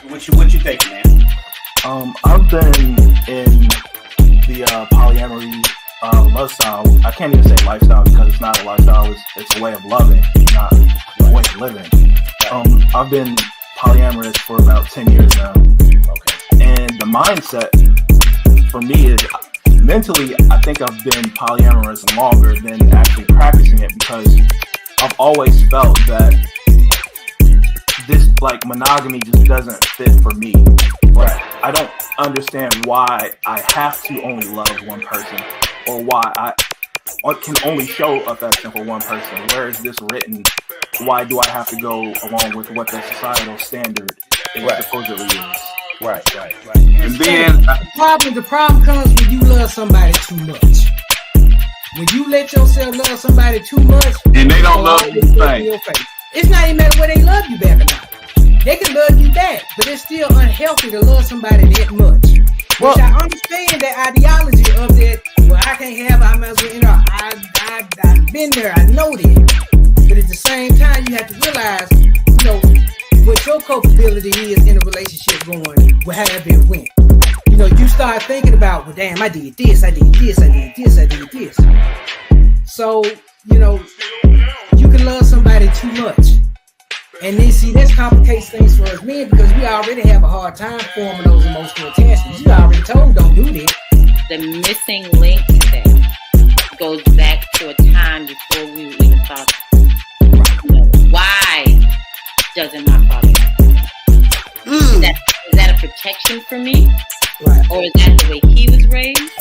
What you thinking, man? I've been in the polyamory lifestyle. I can't even say lifestyle because it's not a lifestyle. It's a way of loving, not a way of living. I've been polyamorous for about 10 years now. Okay. And the mindset for me is mentally, I think I've been polyamorous longer than actually practicing it because I've always felt that this monogamy just doesn't fit for me. Right. I don't understand why I have to only love one person or why I can only show affection for one person. Where is this written? Why do I have to go along with what the societal standard supposedly is? Right. And then the problem comes when you love somebody too much. When you let yourself love somebody too much, and they don't love you the same. It's not even matter whether they love you back or not. They can love you back, but it's still unhealthy to love somebody that much. Which I understand that ideology of that. Well, I can't have. I might as well. I've been there. I know that. But at the same time, you have to realize, what your culpability is in a relationship going, however it went. You start thinking about, well, damn, I did this. So, you can love somebody too much. And then, see, that complicates things for us men because we already have a hard time forming those emotional attachments. You already told don't do that. The missing link to that goes back to a time before we even thought, why doesn't my father like me? Is that a protection for me? Right. Or is that the way he was raised?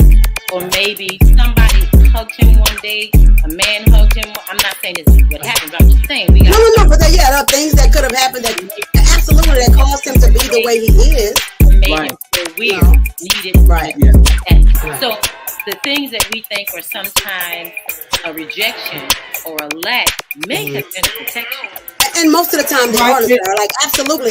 Or maybe somebody hugged him one day, a man hugged him. I'm not saying this is what happened, but I'm just saying we got but there are things that could have happened that absolutely that caused him to be the way he is. Made him feel weird, needed. Right. So the things that we think are sometimes a rejection or a lack may have been a protection. And most of the time they are, like absolutely.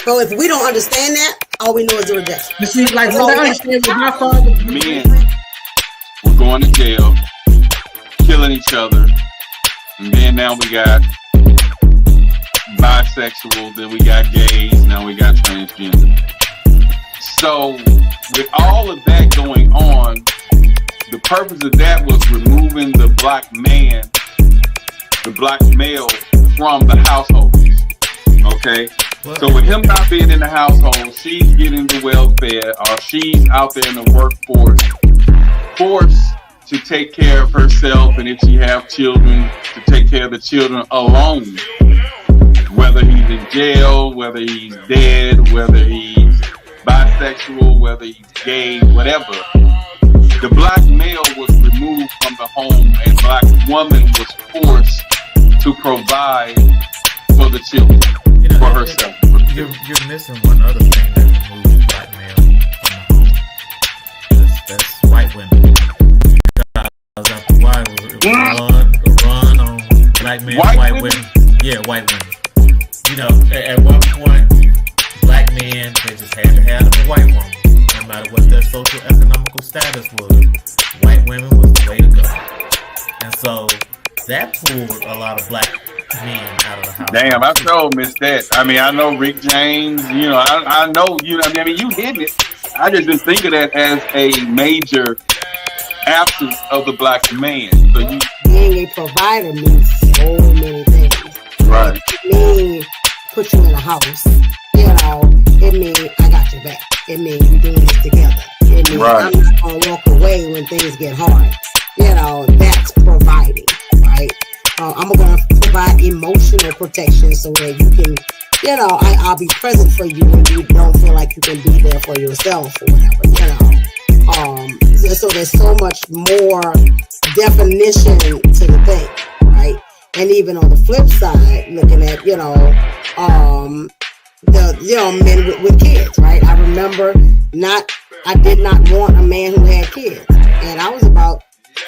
But if we don't understand that, all we know is the rejection. You see, like what I understand with my father, men were going to jail, killing each other, and then now we got bisexual, then we got gays, now we got transgender. So with all of that going on, the purpose of that was removing the black man, the black male from the household. Okay? So with him not being in the household, she's getting the welfare, or she's out there in the workforce, forced to take care of herself, and if she have children, to take care of the children alone. Whether he's in jail, whether he's dead, whether he's bisexual, whether he's gay, whatever. The black male was removed from the home, and black woman was forced to provide for the children, for herself. You're missing one other thing that removes black male from the home. That's white women. Because after while it was a run on black men, white women. Yeah, white women. At one point, black men, they just had to have a white woman, no matter what their social economical status was. White women was the way to go, and so that pulled a lot of black men out of the house. Damn, I sure missed that. I mean, I know Rick James. I know. You hit it. I just didn't think of that as a major absence of the black man. So being a provider means so many things. Right. It means put you in a house. It means I got your back. It means we're doing this together. It means I'm not gonna walk away when things get hard. That's providing, right? I'm gonna provide emotional protection so that you can, I'll be present for you when you don't feel like you can be there for yourself or whatever, so there's so much more definition to the thing, right? And even on the flip side, looking at, the men with kids, right? I remember I did not want a man who had kids. And I was about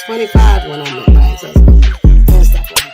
25 when I met my ex-husband and stuff like that.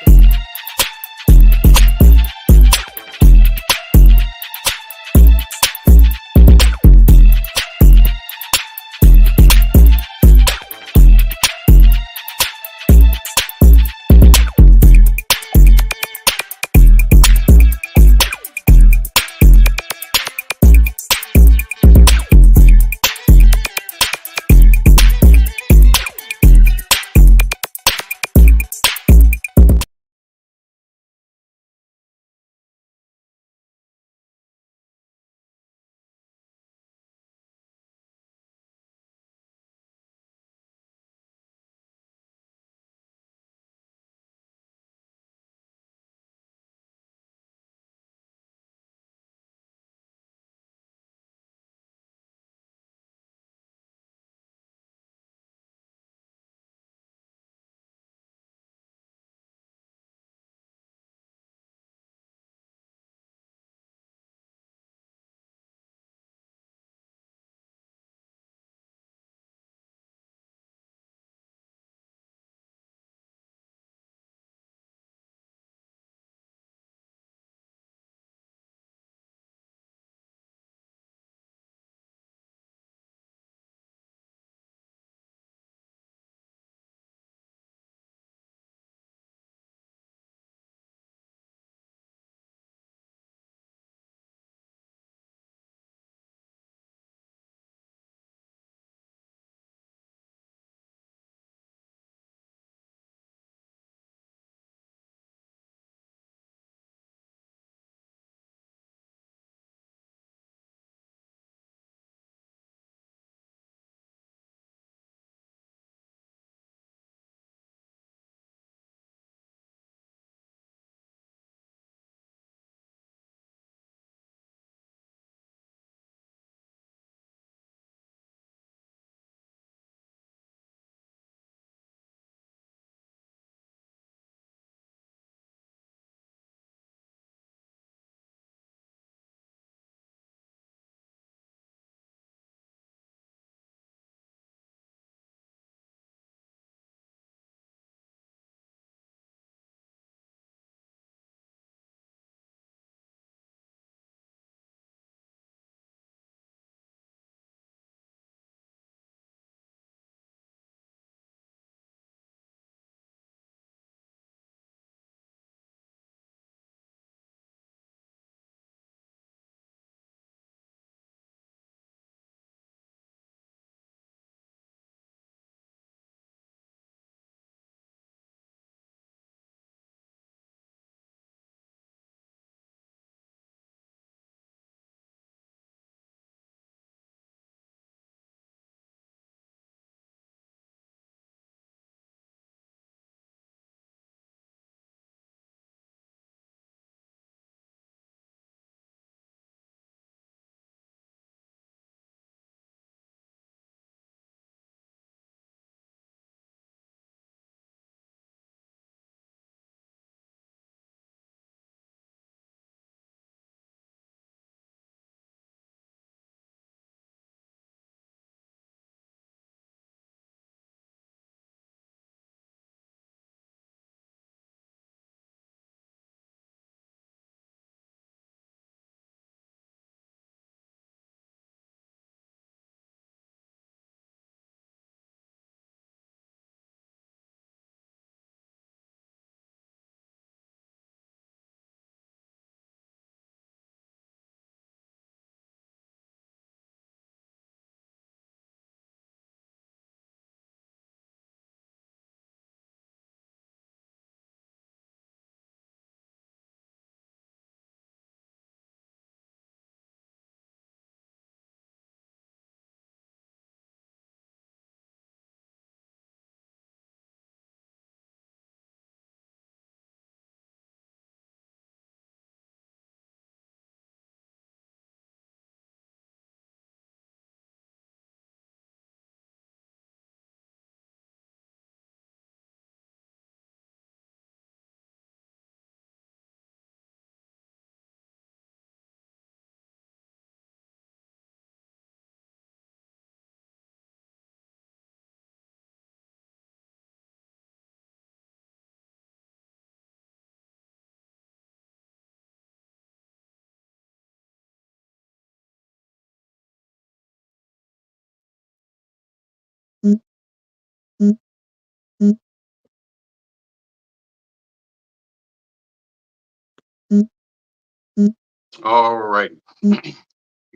All right. We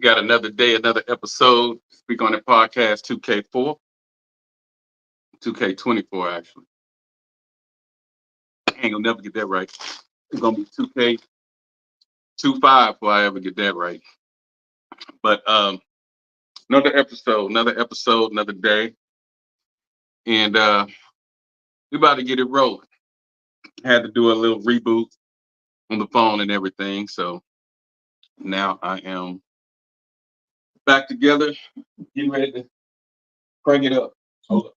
got another day, another episode. Speak on the podcast 2K4. 2K24, actually. I ain't gonna never get that right. It's gonna be 2K25 before I ever get that right. But another episode, another day. And we about to get it rolling. Had to do a little reboot on the phone and everything. So now I am back together, getting ready to crank it up. Hold up.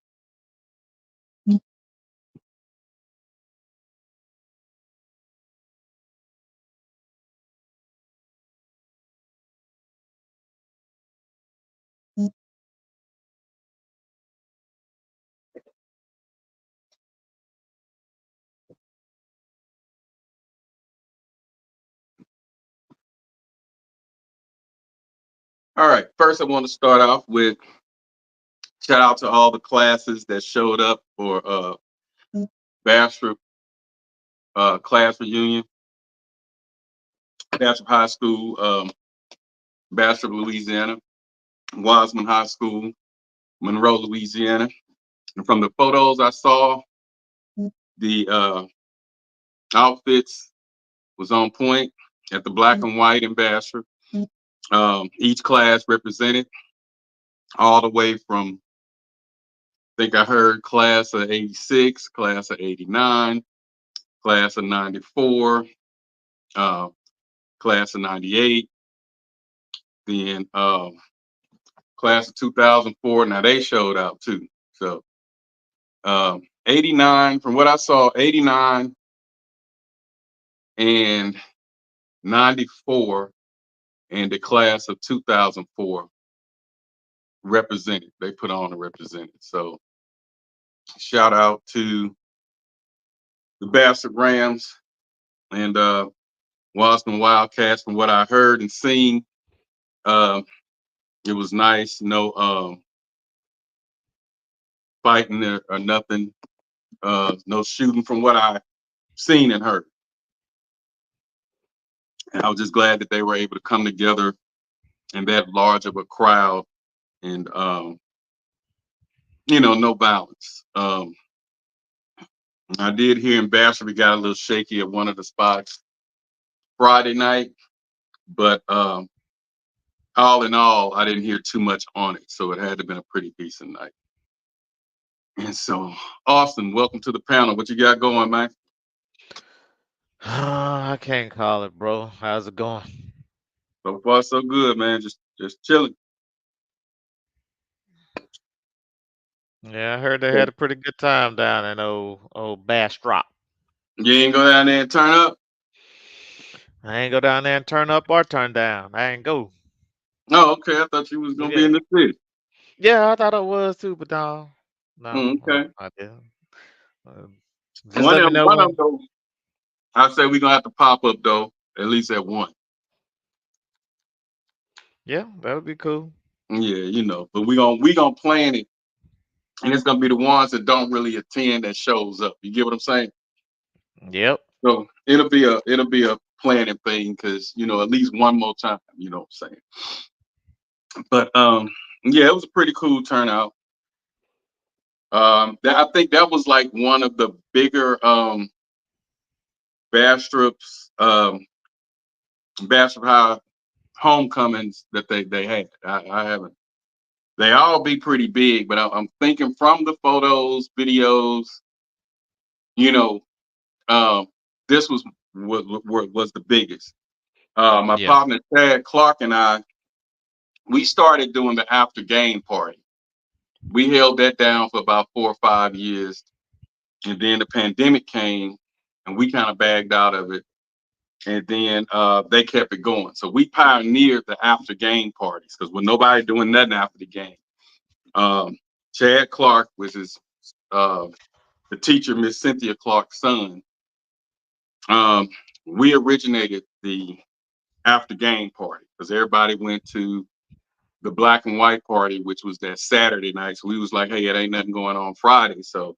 All right. First, I want to start off with shout out to all the classes that showed up for Bastrop class reunion. Bastrop High School, Bastrop, Louisiana, Wiseman High School, Monroe, Louisiana. And from the photos I saw, the outfits was on point at the black and white in Bastrop. Each class represented all the way from, I think I heard class of 86, class of 89, class of 94, class of 98, then class of 2004. Now they showed out too. So 89, from what I saw, 89 and 94 and the class of 2004 represented. They put on a represented. So shout out to the Bastrop Rams and Waston Wildcats. From what I heard and seen, it was nice. No fighting or nothing. No shooting from what I seen and heard. And I was just glad that they were able to come together in that large of a crowd and no violence. I did hear in Bastrop we got a little shaky at one of the spots Friday night, but all in all, I didn't hear too much on it, so it had to have been a pretty decent night. And so, Austin, welcome to the panel. What you got going, man? I can't call it, bro. How's it going? So far, so good, man. Just chilling. Yeah, I heard they had a pretty good time down in old Bastrop. You ain't go down there and turn up? I ain't go down there and turn up or turn down. I ain't go. Oh, okay. I thought you was gonna be in the city. Yeah, I thought I was too, but no. Okay. I didn't. Just One let me of know them, when. though, I say we're gonna have to pop up though, at least at one. Yeah, that would be cool. Yeah, but we gonna plan it, and it's gonna be the ones that don't really attend that shows up. You get what I'm saying? Yep. So it'll be a planning thing because at least one more time. You know what I'm saying? But yeah, it was a pretty cool turnout. I think that was like one of the bigger Bastrop's Bastrop High homecomings that they had. I haven't. They all be pretty big, but I'm thinking from the photos, videos, this was the biggest. My partner Chad Clark and I, we started doing the after game party. We held that down for about 4 or 5 years, and then the pandemic came, and we kind of bagged out of it. And then they kept it going. So we pioneered the after game parties because when nobody doing nothing after the game. Chad Clark was the teacher, Miss Cynthia Clark's son. We originated the after game party because everybody went to the black and white party, which was that Saturday night. So we was like, hey, it ain't nothing going on Friday. So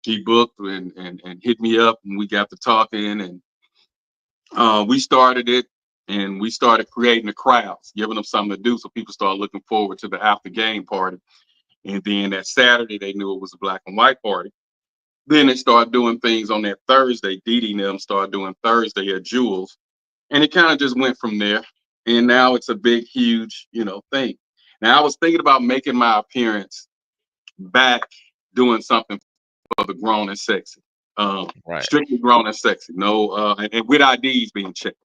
He booked and hit me up, and we got to talking, and we started it, and we started creating the crowds, giving them something to do, so people started looking forward to the after game party. And then that Saturday, they knew it was a black and white party. Then they started doing things on that Thursday. Dee Dee and them started doing Thursday at Jules, and it kind of just went from there. And now it's a big, huge, thing. Now I was thinking about making my appearance back, doing something for the grown and sexy, Right. strictly grown and sexy. No, and with IDs being checked,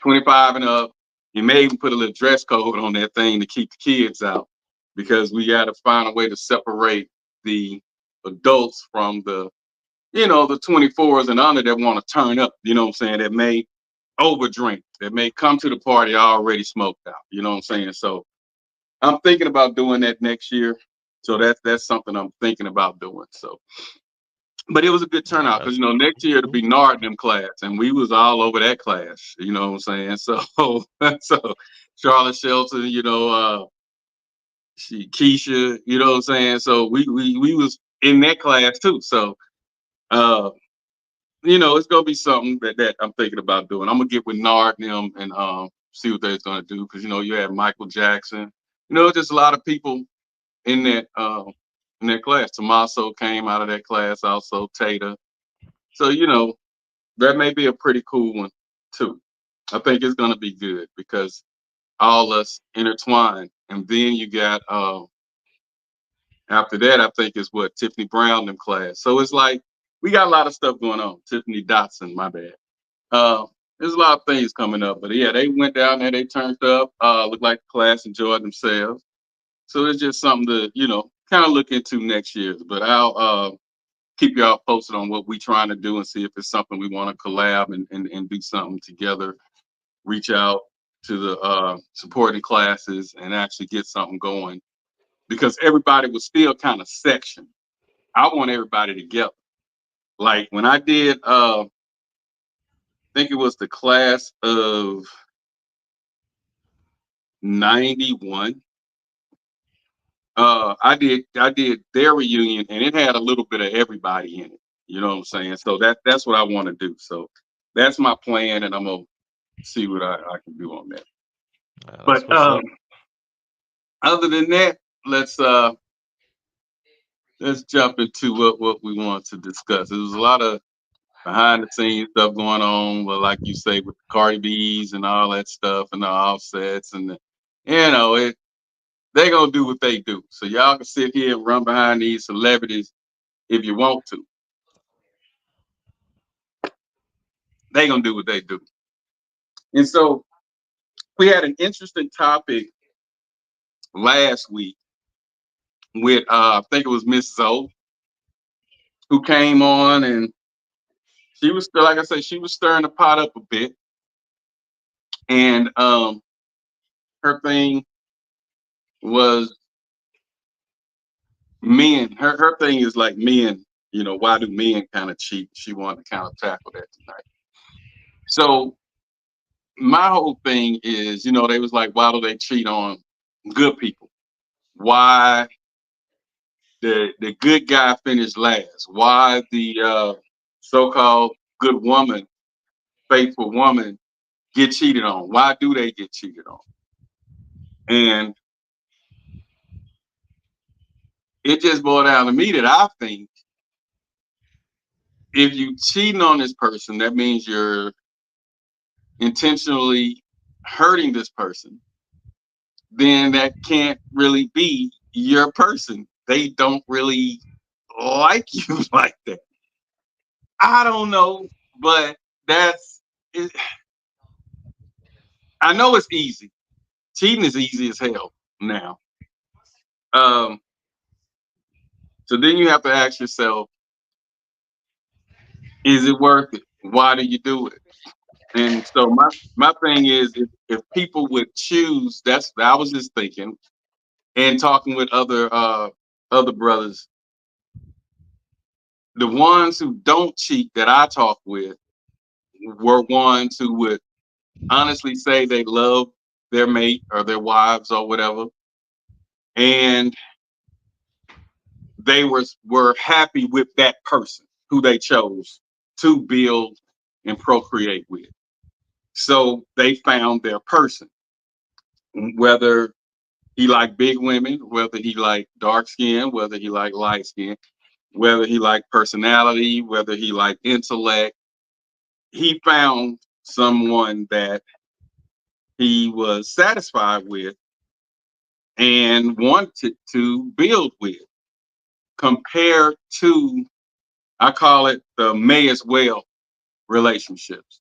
25 and up. You may even put a little dress code on that thing to keep the kids out, because we got to find a way to separate the adults from the 24s and under that want to turn up, you know what I'm saying, that may overdrink, that may come to the party already smoked out, you know what I'm saying? So I'm thinking about doing that next year. So that's something I'm thinking about doing. So, but it was a good turnout, because next year it'll be Nard in them class, and we was all over that class, you know what I'm saying? So so Charlotte Shelton, Keisha, you know what I'm saying? So we was in that class too. So it's gonna be something that I'm thinking about doing. I'm gonna get with Nard and them and see what they're gonna do, because you had Michael Jackson, just a lot of people in that class. Tommaso came out of that class, also Tata. So that may be a pretty cool one too. I think it's gonna be good, because all us intertwined. And then you got after that, I think it's what, Tiffany Brown in class. So it's like we got a lot of stuff going on. Tiffany Dotson, my bad. There's a lot of things coming up, but yeah, they went down there, they turned up, looked like the class enjoyed themselves. So it's just something to, kind of look into next year. But I'll keep y'all posted on what we trying to do, and see if it's something we want to collab and do something together, reach out to the supporting classes and actually get something going, because everybody was still kind of sectioned. I want everybody together. Like when I did, I think it was the class of 91. I did their reunion, and it had a little bit of everybody in it. You know what I'm saying? So that's what I want to do. So that's my plan, and I'm gonna see what I can do on that. But other than that, let's jump into what we want to discuss. There was a lot of behind the scenes stuff going on, but like you say, with the Cardi B's and all that stuff, and the Offsets, and they're gonna do what they do. So y'all can sit here and run behind these celebrities if you want to. They're gonna do what they do. And so we had an interesting topic last week with I think it was Miss Zoe, who came on, and she was still, like I said, she was stirring the pot up a bit. And her thing was men. Her thing is like men, why do men kind of cheat? She wanted to kind of tackle that tonight. So my whole thing is, they was like, why do they cheat on good people? Why the good guy finished last? Why the so-called good woman, faithful woman, get cheated on? Why do they get cheated on? And it just boiled down to me that I think if you cheating on this person, that means you're intentionally hurting this person. Then that can't really be your person. They don't really like you like that. I don't know, but that's it. I know it's easy. Cheating is easy as hell now. So then you have to ask yourself, is it worth it? Why do you do it? And so my thing is, if people would choose, I was just thinking and talking with other brothers, the ones who don't cheat that I talk with were ones who would honestly say they love their mate or their wives or whatever, and they were happy with that person who they chose to build and procreate with. So they found their person, whether he liked big women, whether he liked dark skin, whether he liked light skin, whether he liked personality, whether he liked intellect. He found someone that he was satisfied with and wanted to build with, compared to, I call it the may as well relationships,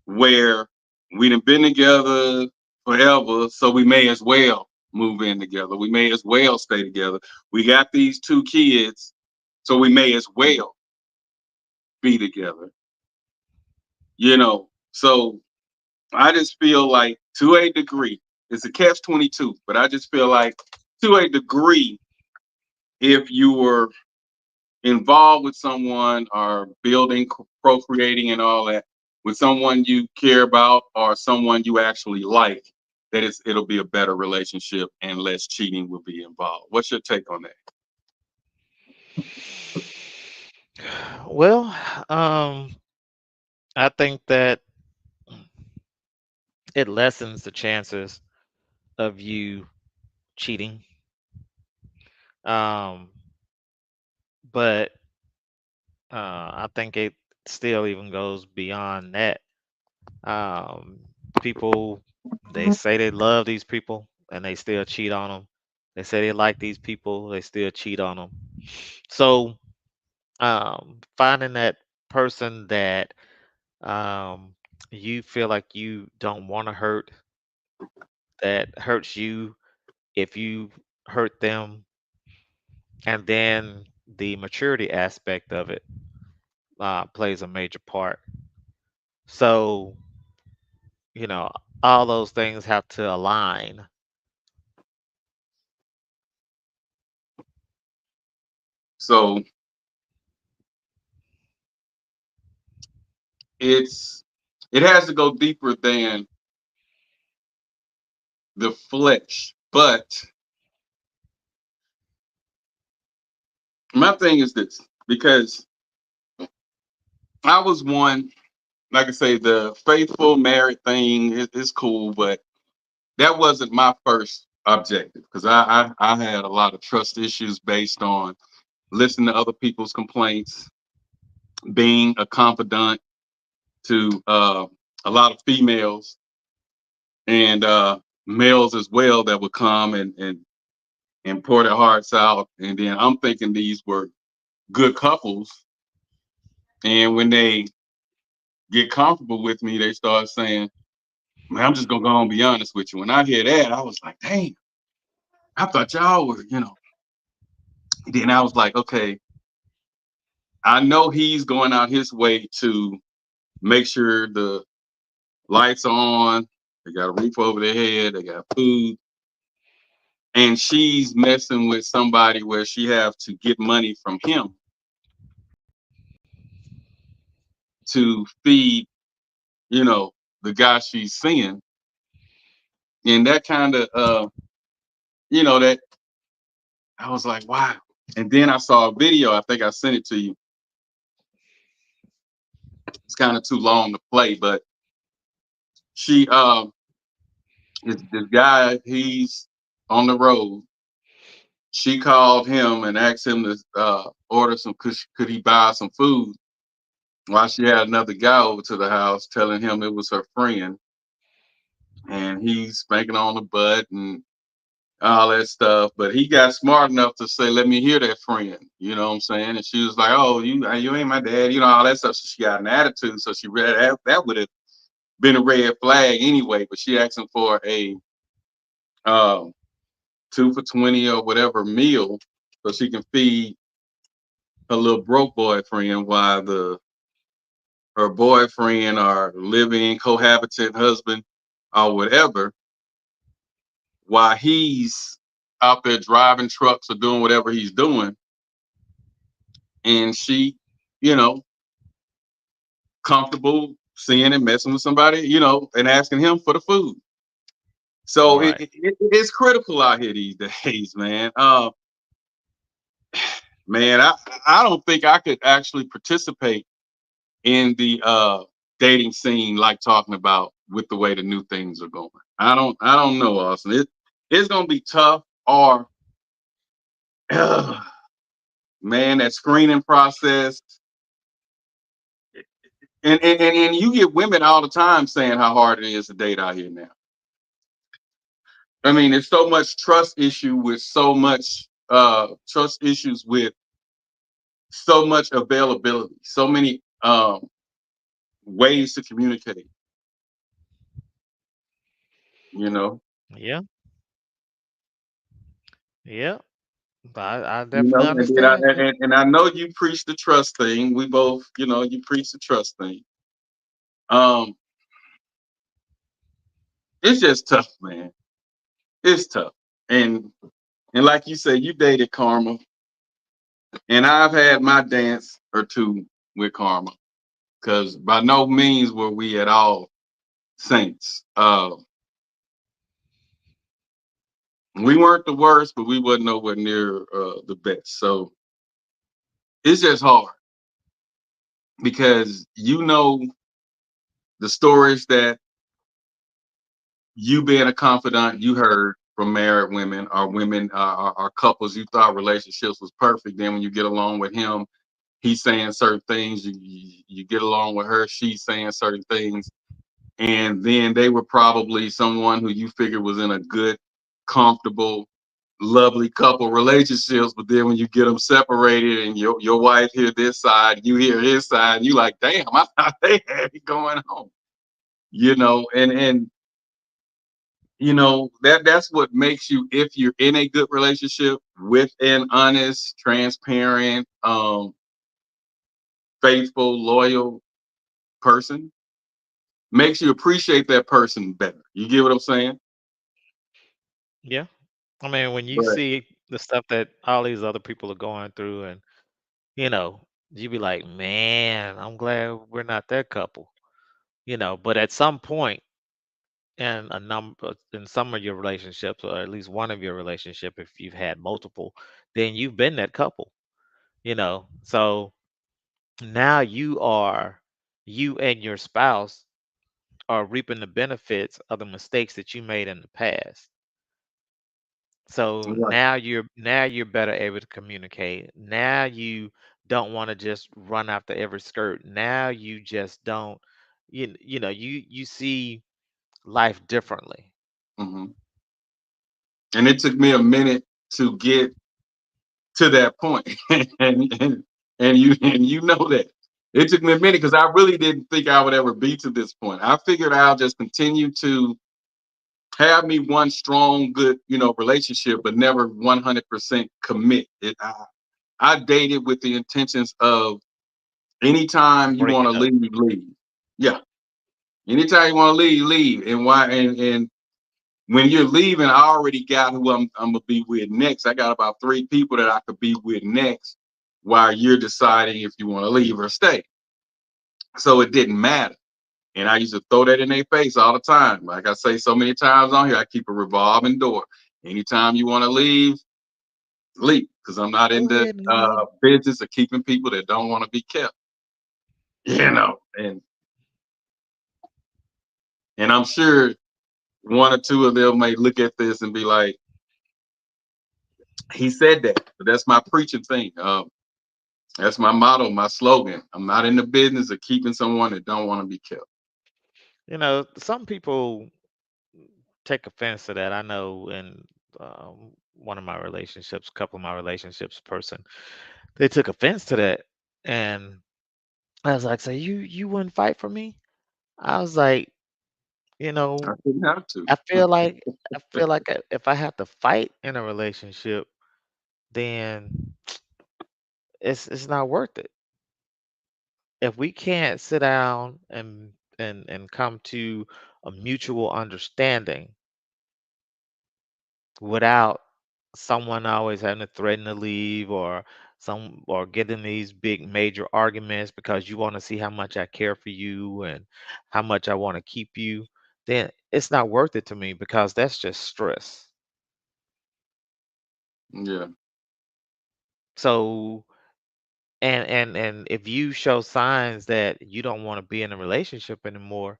where we done been together forever, so we may as well move in together. We may as well stay together. We got these 2 kids, so we may as well be together. You know, so I just feel like, to a degree, it's a catch-22, but I just feel like, to a degree, if you were involved with someone or building, procreating and all that, with someone you care about or someone you actually like, that it'll be a better relationship and less cheating will be involved. What's your take on that? Well, I think that it lessens the chances of you cheating. Um, but I think it still even goes beyond that. Um, People, they say they love these people and they still cheat on them. They say they like these people, they still cheat on them. So, finding that person that you feel like you don't want to hurt, that hurts you if you hurt them, and then the maturity aspect of it plays a major part. So, you know, all those things have to align. So it has to go deeper than the flesh. But my thing is this, because I was one, like I say, the faithful married thing is cool, but that wasn't my first objective, because I had a lot of trust issues based on listening to other people's complaints, being a confidant to a lot of females and males as well that would come and pour their hearts out. And then I'm thinking these were good couples. And when they get comfortable with me, they start saying, man, I'm just gonna go and be honest with you. When I hear that, I was like, dang, I thought y'all were, you know. Then I was like, okay, I know he's going out his way to make sure the lights are on, they got a roof over their head, they got food. And she's messing with somebody where she have to get money from him to feed, you know, the guy she's seeing. And that kind of, you know, that I was like, wow. And then I saw a video, I think I sent it to you. It's kind of too long to play, but she, this guy, he's on the road. She called him and asked him to order some, could he buy some food, while she had another guy over to the house telling him it was her friend. And he's spanking on the butt and all that stuff. But he got smart enough to say, let me hear that friend. You know what I'm saying? And she was like, oh, you ain't my dad, you know, all that stuff. So she got an attitude. So she read that would have been a red flag anyway. But she asked him for a 2 for $20 or whatever meal so she can feed her little broke boyfriend while her boyfriend or living cohabitant husband or whatever, while he's out there driving trucks or doing whatever he's doing. And she, you know, comfortable seeing him messing with somebody, you know, and asking him for the food. So Right. it's critical out here these days, man. Man, I don't think I could actually participate in the dating scene like talking about with the way the new things are going. I don't know, Austin. It's gonna be tough or man, that screening process. And you get women all the time saying how hard it is to date out here now. I mean, there's so much trust issue with so much trust issues with so much availability, so many ways to communicate, you know. Yeah, yeah. I You definitely know, understand you. and I know you preach the trust thing. We both, you preach the trust thing. Um, it's just tough, man. It's tough. And and like you said, you dated Karma, and I've had my dance or two with Karma, because by no means were we at all saints. We weren't the worst, but we wasn't nowhere near the best. So it's just hard because the stories that you being a confidant you heard from married women or women or couples you thought relationships was perfect. Then when you get along with him, he's saying certain things. You get along with her, she's saying certain things, and then they were probably someone who you figured was in a good, comfortable, lovely couple relationships. But then when you get them separated and your wife hear this side, you hear his side, you like, damn, I thought they had it going on, and that's what makes you, if you're in a good relationship with an honest, transparent, faithful, loyal person, makes you appreciate that person better. You get what I'm saying? Yeah. I mean, when you But see the stuff that all these other people are going through, and you know, you be like, man, I'm glad we're not that couple. But at some point in some of your relationships, or at least one of your relationship, if you've had multiple, then you've been that couple. So now you and your spouse are reaping the benefits of the mistakes that you made in the past. So right. now you're better able to communicate. Now you don't want to just run after every skirt. Now you just don't you see life differently. hmm And it took me a minute to get to that point, and you know that it took me a minute because I really didn't think I would ever be to this point. I figured I'll just continue to have me one strong, good, relationship, but never 100% commit. I dated with the intentions of anytime you want to Breaking up. leave, leave. Yeah, anytime you want to leave, leave. And why? And when you're leaving, I already got who I'm gonna be with next. I got about 3 people that I could be with next, while you're deciding if you want to leave or stay. So it didn't matter. And I used to throw that in their face all the time. Like I say so many times on here, I keep a revolving door. Anytime you want to leave, leave. Because I'm not in Go the ahead and leave. business of keeping people that don't want to be kept. And I'm sure one or two of them may look at this and be like, he said that. But that's my preaching thing. That's my motto, my slogan. I'm not in the business of keeping someone that don't want to be kept. Some people take offense to that. I know in one of my relationships, couple of my relationships, person, they took offense to that, and I was like, "So you wouldn't fight for me?" I was like, you I know, didn't have to. I feel like if I have to fight in a relationship, then it's not worth it. If we can't sit down and come to a mutual understanding without someone always having to threaten to leave, or getting these big major arguments because you want to see how much I care for you and how much I want to keep you, then it's not worth it to me because that's just stress. Yeah. So and if you show signs that you don't want to be in a relationship anymore,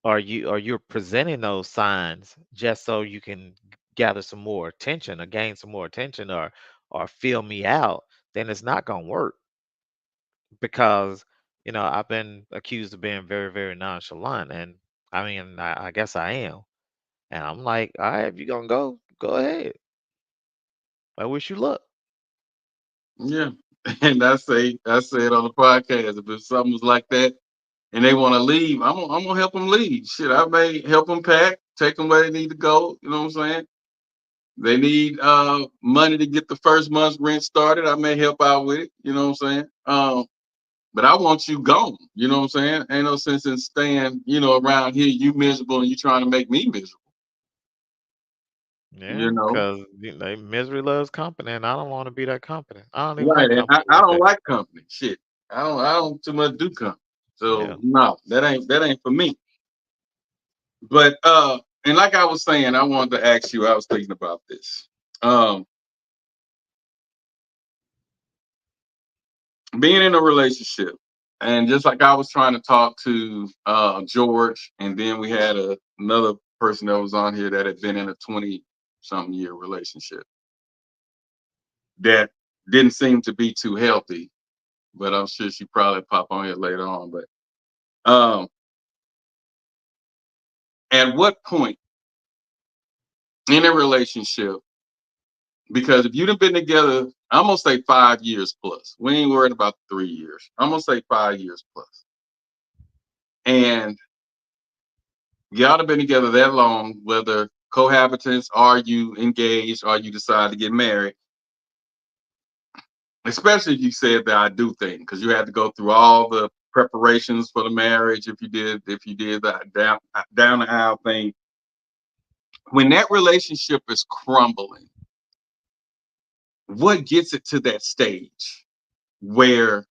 or you're presenting those signs just so you can gather some more attention or gain some more attention or feel me out, then it's not gonna work because I've been accused of being very, very nonchalant, and I mean I guess I am. And I'm like, all right, if you're gonna go ahead. I wish you luck. Yeah. And I say it on the podcast. If something's like that and they want to leave, I'm gonna help them leave. Shit, I may help them pack, take them where they need to go. You know what I'm saying? They need money to get the first month's rent started. I may help out with it. You know what I'm saying? But I want you gone. You know what I'm saying? Ain't no sense in staying, around here. You miserable and you trying to make me miserable. Yeah, because misery loves company, and I don't want to be that company. I don't even Right. like And company I like don't that. like company. Shit. I don't too much do company. Yeah. So no, that ain't for me. But and like I was saying, I wanted to ask you, I was thinking about this. Being in a relationship, and just like I was trying to talk to George, and then we had another person that was on here that had been in a 20-something year relationship that didn't seem to be too healthy, but I'm sure she probably pop on here later on. But at what point in a relationship, because if you'd have been together, I'm gonna say 5 years plus. We ain't worried about 3 years. I'm gonna say 5 years plus. And y'all have been together that long, whether cohabitants, are you engaged, or you decide to get married, especially if you said that I do thing, because you had to go through all the preparations for the marriage. If you did that down the aisle thing, when that relationship is crumbling, what gets it to that stage where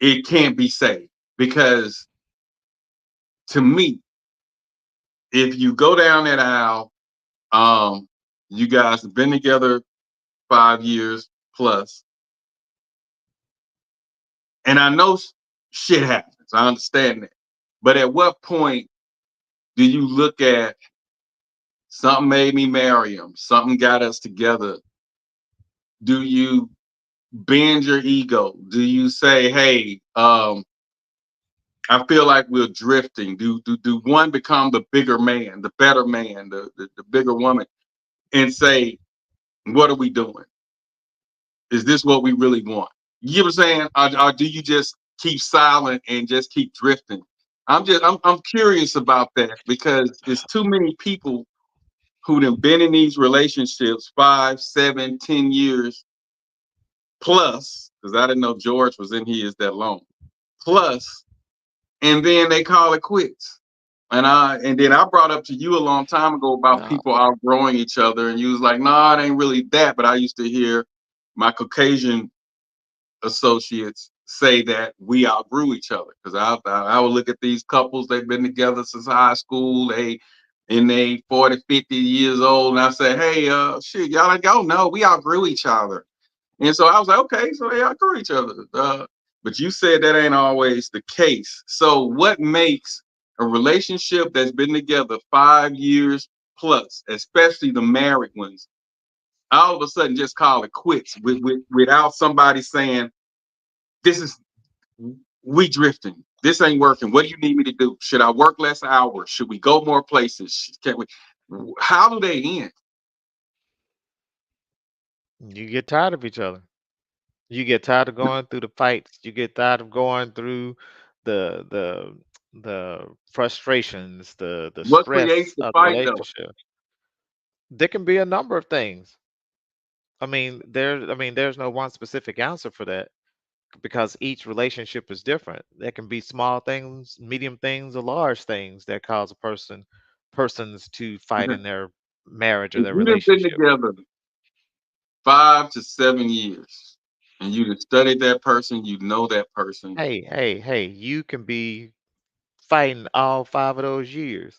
it can't be saved? Because to me, if you go down that aisle, you guys have been together 5 years plus, and I know shit happens. I understand that. But at what point do you look at something made me marry him? Something got us together. Do you bend your ego? Do you say, hey, I feel like we're drifting? Do one become the bigger man, the better man, the bigger woman, and say, what are we doing? Is this what we really want? You know what I'm saying? Or do you just keep silent and just keep drifting? I'm curious about that, because there's too many people who have been in these relationships 5, 7, 10 years plus, because I didn't know George was in his that long, plus, and then they call it quits. And then I brought up to you a long time ago about No. people outgrowing each other, and you was like, nah, it ain't really that. But I used to hear my Caucasian associates say that we outgrew each other, because I would look at these couples, they've been together since high school, they 40, 50 years old, and I said, hey, shit, y'all like, oh no, we outgrew each other. And so I was like, okay, so they outgrew each other. But you said that ain't always the case. So what makes a relationship that's been together 5 years plus, especially the married ones, all of a sudden just call it quits without somebody saying, this is, we drifting. This ain't working. What do you need me to do? Should I work less hours? Should we go more places? Can we? How do they end? You get tired of each other. You get tired of going through the fights. You get tired of going through the the the frustrations, the What creates stress the of the fight though? relationship. There can be a number of things. There's no one specific answer for that because each relationship is different. There can be small things, medium things, or large things that cause persons to fight in their marriage or If their you've been relationship. together 5 to 7 years and you've studied that person, you know that person. Hey, you can be fighting all 5 of those years,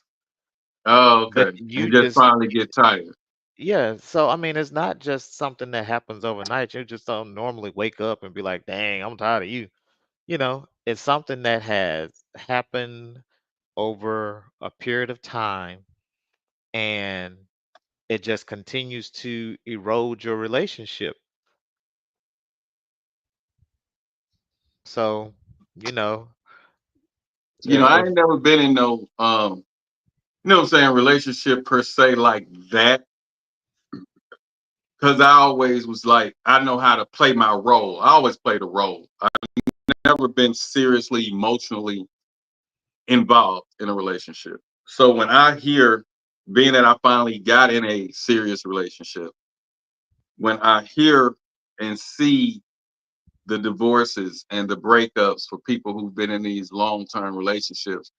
Oh, but okay. you And just just finally get tired. yeah. So I mean, it's not just something that happens overnight. You just don't normally wake up and be like, "Dang, I'm tired of you." It's something that has happened over a period of time, and it just continues to erode your relationship. So, you know, I if ain't never been in no what I'm saying, relationship per se like that. Cause I always was like, I know how to play my role. I always played a role. I've never been seriously emotionally involved in a relationship. So when I hear, being that I finally got in a serious relationship, when I hear and see the divorces and the breakups for people who've been in these long-term relationships,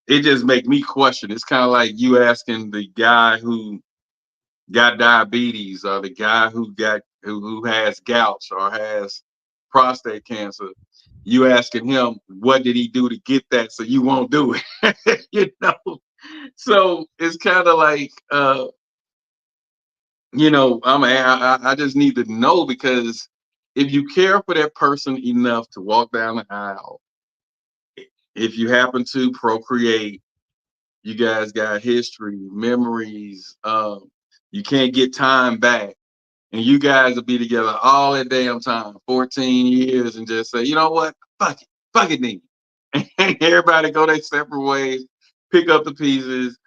it just make me question. It's kind of like you asking the guy who got diabetes or the guy who has gout or has prostate cancer. You asking him what did he do to get that so you won't do it. So it's kind of like I just need to know, because if you care for that person enough to walk down the aisle, if you happen to procreate, you guys got history, memories, you can't get time back, and you guys will be together all that damn time, 14 years, and just say, you know what, fuck it, then. And everybody go their separate ways, pick up the pieces,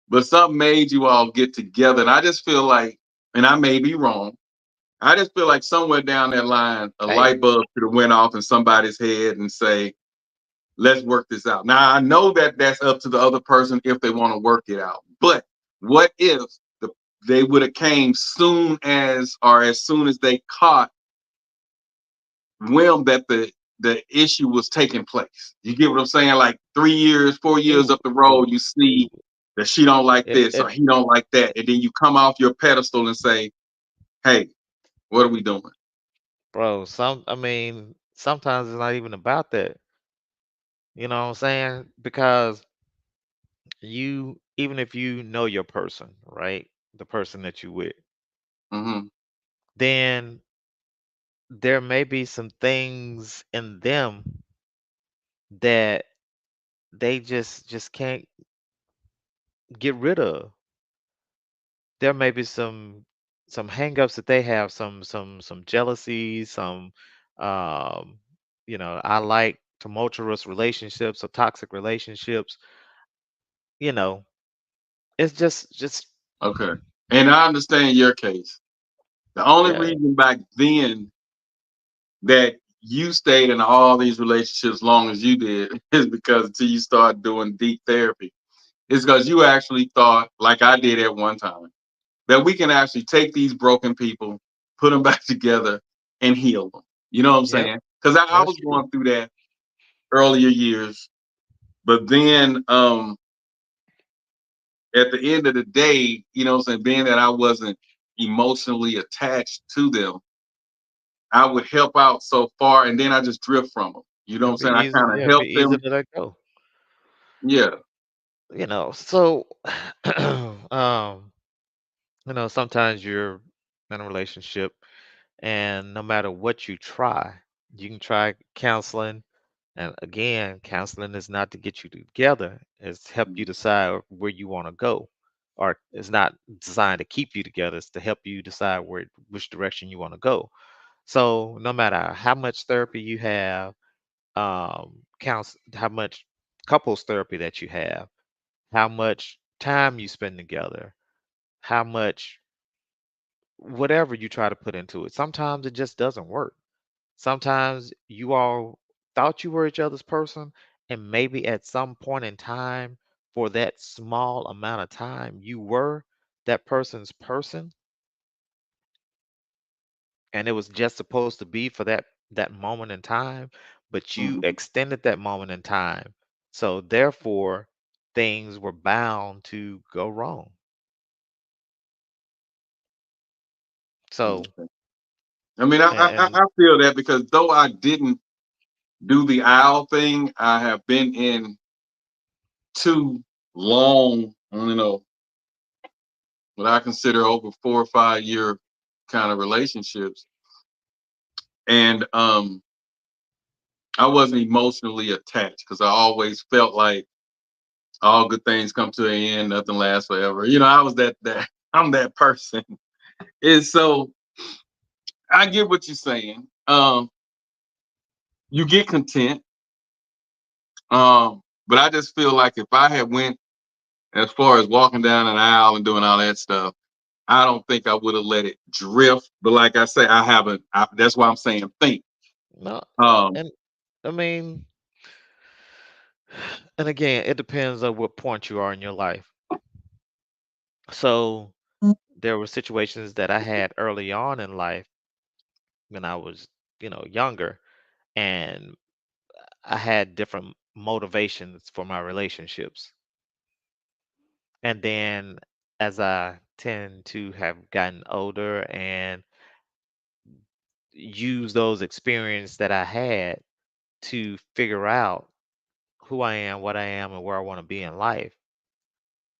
but something made you all get together. And I just feel like, and I may be wrong, I just feel like somewhere down that line, a hey, light bulb could have went off in somebody's head and say, let's work this out. Now I know that that's up to the other person if they want to work it out. But what if they would have came as soon as they caught whim that the issue was taking place? You get what I'm saying? Like 3 years, 4 years ooh, up the road, ooh, you see ooh. that she don't like If this or if he don't like that, and then you come off your pedestal and say, "Hey, what are we doing?" bro, I mean, sometimes it's not even about that. You know what I'm saying? Because even if you know your person, right? The person that you with, Mm-hmm. then there may be some things in them that they just can't get rid of. There may be some hangups that they have, some jealousy, some um, I like tumultuous relationships or toxic relationships. You know, it's just Okay. And I understand your case. The only yeah. reason back then that you stayed in all these relationships long as you did is because until you start doing deep therapy. It's because you actually thought, like I did at one time, that we can actually take these broken people, put them back together, and heal them. You know what I'm Yep, saying? Because I that's was true. going through that earlier years, but then at the end of the day, you know what I'm saying, being that I wasn't emotionally attached to them, I would help out so far, and then I just drift from them. You know what I'm It'd be saying? I easy. kind of Yeah, it'd be help easy them. to let go. Yeah. So um, sometimes you're in a relationship, and no matter what you try, you can try counseling. And again, counseling is not to get you together, it's to help you decide where you want to go. Or it's not designed to keep you together, it's to help you decide which direction you want to go. So no matter how much therapy you have, how much couples therapy that you have, how much time you spend together, how much whatever you try to put into it, sometimes it just doesn't work. Sometimes you all thought you were each other's person, and maybe at some point in time, for that small amount of time, you were that person's person, and it was just supposed to be for that moment in time, but you Mhm. extended that moment in time. So therefore, things were bound to go wrong. So, Okay. I mean, I and feel that, because though I didn't do the owl thing, I have been in two long, what I consider over 4 or 5 year kind of relationships. And I wasn't emotionally attached because I always felt like all good things come to an end, nothing lasts forever. I was that I'm that person. And so I get what you're saying. You get content. But I just feel like if I had went as far as walking down an aisle and doing all that stuff, I don't think I would have let it drift. But like I say, I haven't. That's why I'm saying think. No, Um, and I mean, and again, it depends on what point you are in your life. So there were situations that I had early on in life when I was, younger, and I had different motivations for my relationships. And then as I tend to have gotten older and use those experiences that I had to figure out who I am, what I am, and where I want to be in life,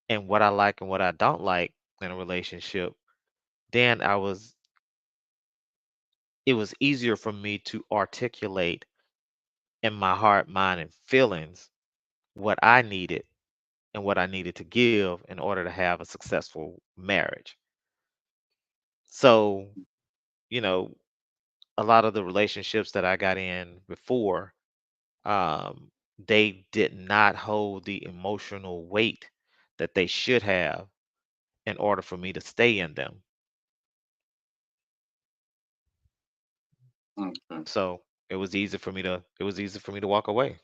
and what I like and what I don't like in a relationship, then it was easier for me to articulate in my heart, mind, and feelings what I needed and what I needed to give in order to have a successful marriage. So, you know, a lot of the relationships that I got in before, they did not hold the emotional weight that they should have in order for me to stay in them. okay. So it was easy for me to walk away.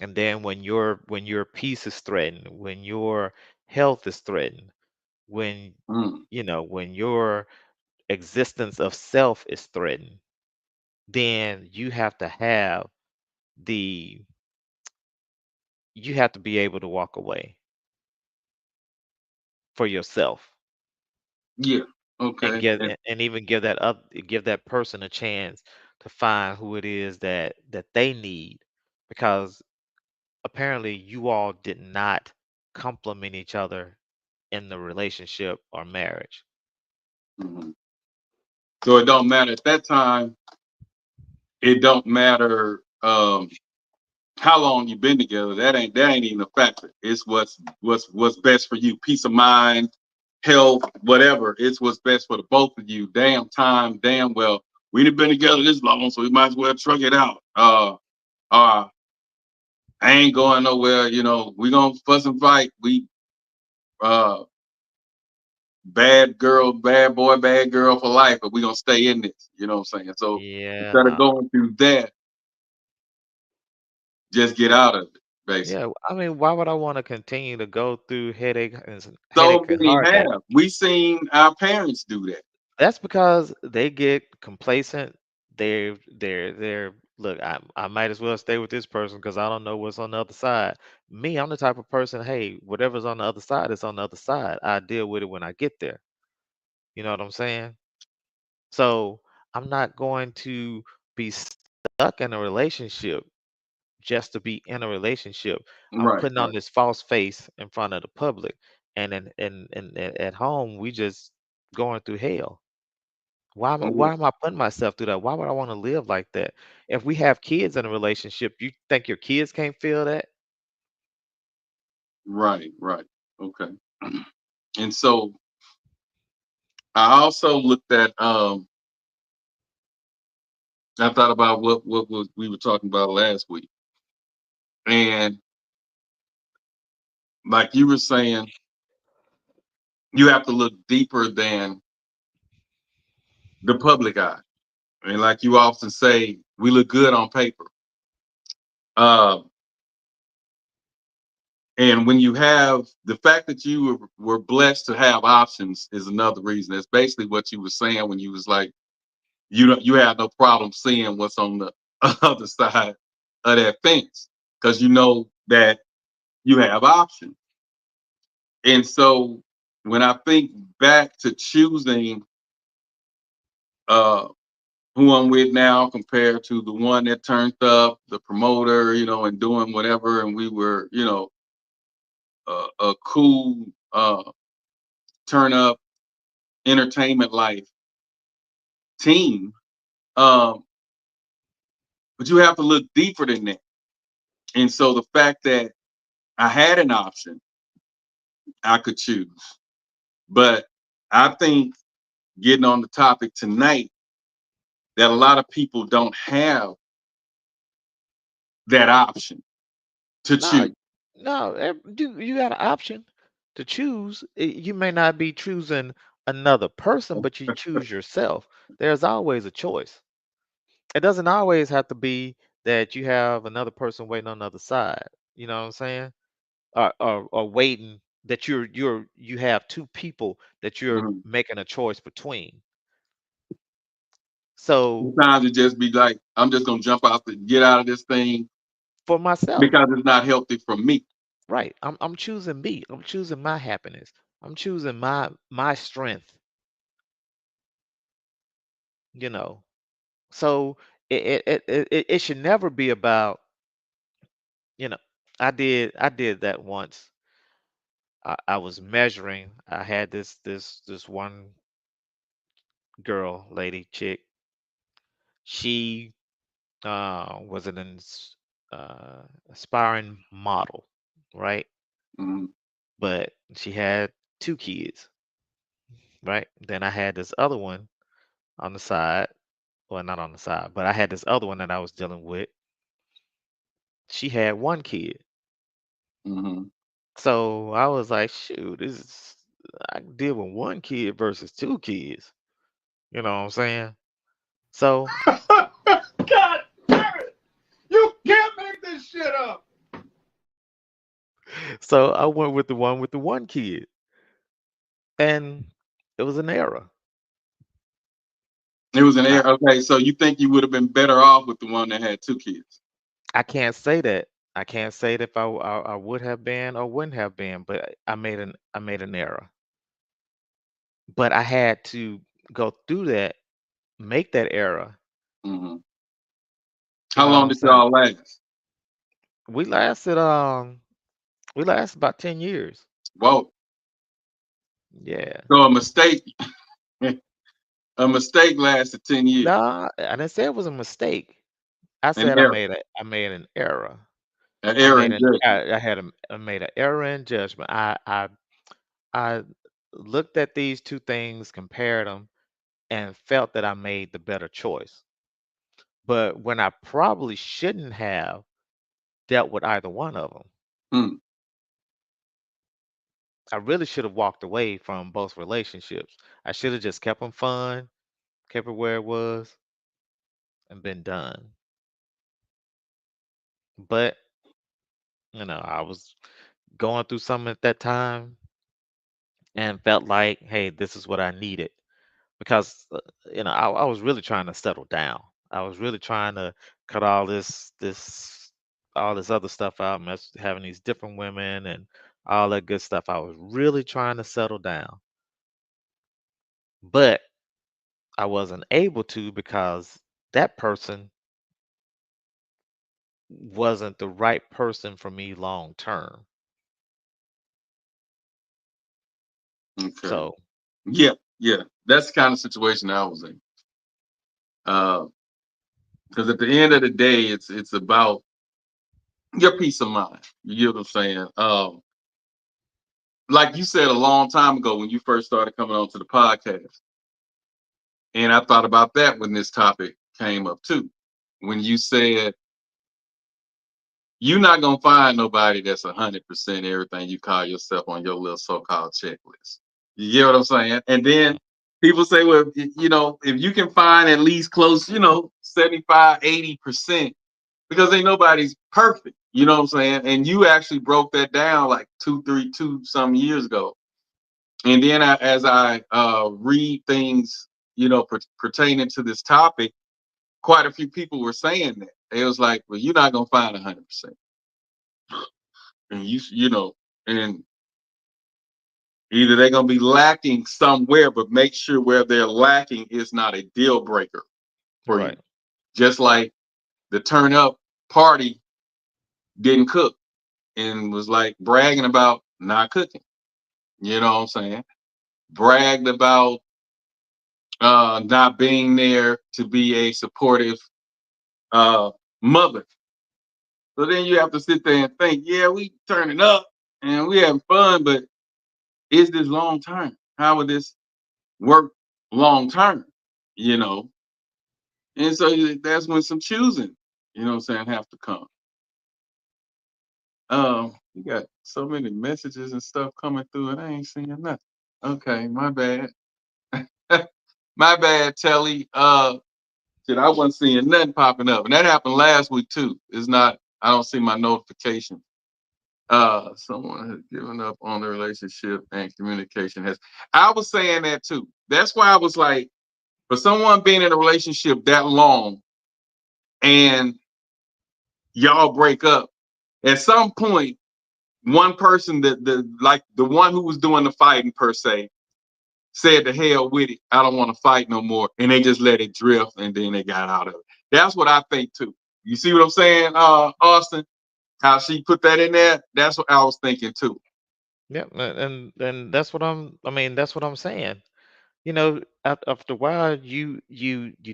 And then when your peace is threatened, when your health is threatened, when Mm, when your existence of self is threatened, then the you have to be able to walk away for yourself yeah. and Okay. even give that person a chance to find who it is that they need, because apparently you all did not complement each other in the relationship or marriage. Mhm. So it don't matter at that time. It don't matter how long you've been together. That ain't even a factor. It's what's best for you. Peace of mind, health, whatever. It's what's best for the both of you. Damn well. We done been together this long, so we might as well truck it out. I ain't going nowhere. We gonna fuss and fight. We uh bad girl, bad boy, bad girl for life, but we gonna stay in this. You know what I'm saying? So Yeah, instead of no. going through that, just get out of it, basically. Yeah, I mean, why would I want to continue to go through So headache and many heartache? have. We seen our parents do that. That's because they get complacent. They're look, I might as well stay with this person because I don't know what's on the other side. Me, I'm the type of person, hey, whatever's on the other side is on the other side. I deal with it when I get there. You know what I'm saying? So I'm not going to be stuck in a relationship just to be in a relationship. I'm Right, putting on right. this false face in front of the public, and at home we just going through hell. Yeah, Why am I putting myself through that? Why would I want to live like that? If we have kids in a relationship, you think your kids can't feel that? right, right. Okay. And so I also looked at I thought about what was we were talking about last week. And like you were saying, you have to look deeper than the public eye. And like you often say, we look good on paper. Uh, and when you have the fact that you were blessed to have options is another reason. That's basically what you were saying when you was like, you have no problem seeing what's on the other side of that fence because you know that you have options. And so when I think back to choosing uh, who I'm with now compared to the one that turned up, the promoter, and doing whatever, and we were, a cool turn up entertainment life team. But you have to look deeper than that. And so the fact that I had an option, I could choose. But I think getting on the topic tonight, that a lot of people don't have that option to No, choose. no, you got an option to choose. You may not be choosing another person, but you choose yourself. There's always a choice. It doesn't always have to be that you have another person waiting on the other side. You know what I'm saying? Or waiting that you have two people that you're Mhm. making a choice between. So Sometimes it just be like, I'm just gonna jump out to get out of this thing for myself, because it's not healthy for me. right? I'm choosing me. I'm choosing my happiness. I'm choosing my strength. You know. So it should never be about, you know, I did that once. I was measuring. I had this one girl, lady, chick. She was an aspiring model, right? Mhm. But she had two kids, right? Then I had this other one on the side. Well, not on the side, but I had this other one that I was dealing with. She had one kid. Mhm. So I was like, shoot, I can deal with one kid versus two kids. You know what I'm saying? So God damn it! You can't make this shit up. so I went with the one kid. And it was an error. It was an I, error. Okay, so you think you would have been better off with the one that had two kids? I can't say that. I can't say that if I would have been or wouldn't have been, but I made an error. But I had to go through that, make that error. Mhm. You How know what long I'm did saying? y'all last? We lasted um we lasted about 10 years. Whoa. Yeah. So a mistake lasted 10 years. No, I didn't say it was a mistake. I An said error. I made an error. An error in judgment. I made an error in judgment. I looked at these two things, compared them, and felt that I made the better choice. But when I probably shouldn't have dealt with either one of them, Hmm. I really should have walked away from both relationships. I should have just kept them fun, kept it where it was, and been done. But, I was going through something at that time and felt like, hey, this is what I needed. Because I was really trying to settle down. I was really trying to cut all this other stuff out, having these different women and all that good stuff. I was really trying to settle down, but I wasn't able to because that person wasn't the right person for me long term. Okay. So Yeah, yeah. That's the kind of situation I was in. Because at the end of the day, it's about your peace of mind. You get what I'm saying? Like you said a long time ago when you first started coming onto the podcast, and I thought about that when this topic came up too. When you said you're not gonna find nobody that's 100% everything you call yourself on your little so-called checklist. You get what I'm saying? And then people say, well, if you can find at least close, 75, 80%, because ain't nobody's perfect. You know what I'm saying? And you actually broke that down like two some years ago. And then as I read things, pertaining to this topic, quite a few people were saying that. It was like, well, you're not gonna find 100%. And and either they're gonna be lacking somewhere, but make sure where they're lacking is not a deal breaker for you. right, Just like the turn up party didn't cook and was like bragging about not cooking. You know what I'm saying? Bragged about not being there to be a supportive mother. So then you have to sit there and think, yeah, we turning up and we having fun, but is this long term? How would this work long term? You know, and so that's when some choosing, you know what I'm saying, have to come. You got so many messages and stuff coming through, and I ain't seeing nothing. Okay, my bad. My bad, Telly. Shit, I wasn't seeing nothing popping up, and that happened last week too. It's not. I don't see my notification. Someone has given up on the relationship and communication has. I was saying that too. That's why I was like, for someone being in a relationship that long and y'all break up, at some point, one person that the one who was doing the fighting per se said to hell with it. I don't want to fight no more. And they just let it drift and then they got out of it. That's what I think too. You see what I'm saying, Austin? How she put that in there? That's what I was thinking too. Yeah, and that's what I mean, that's what I'm saying. You know, after a while, you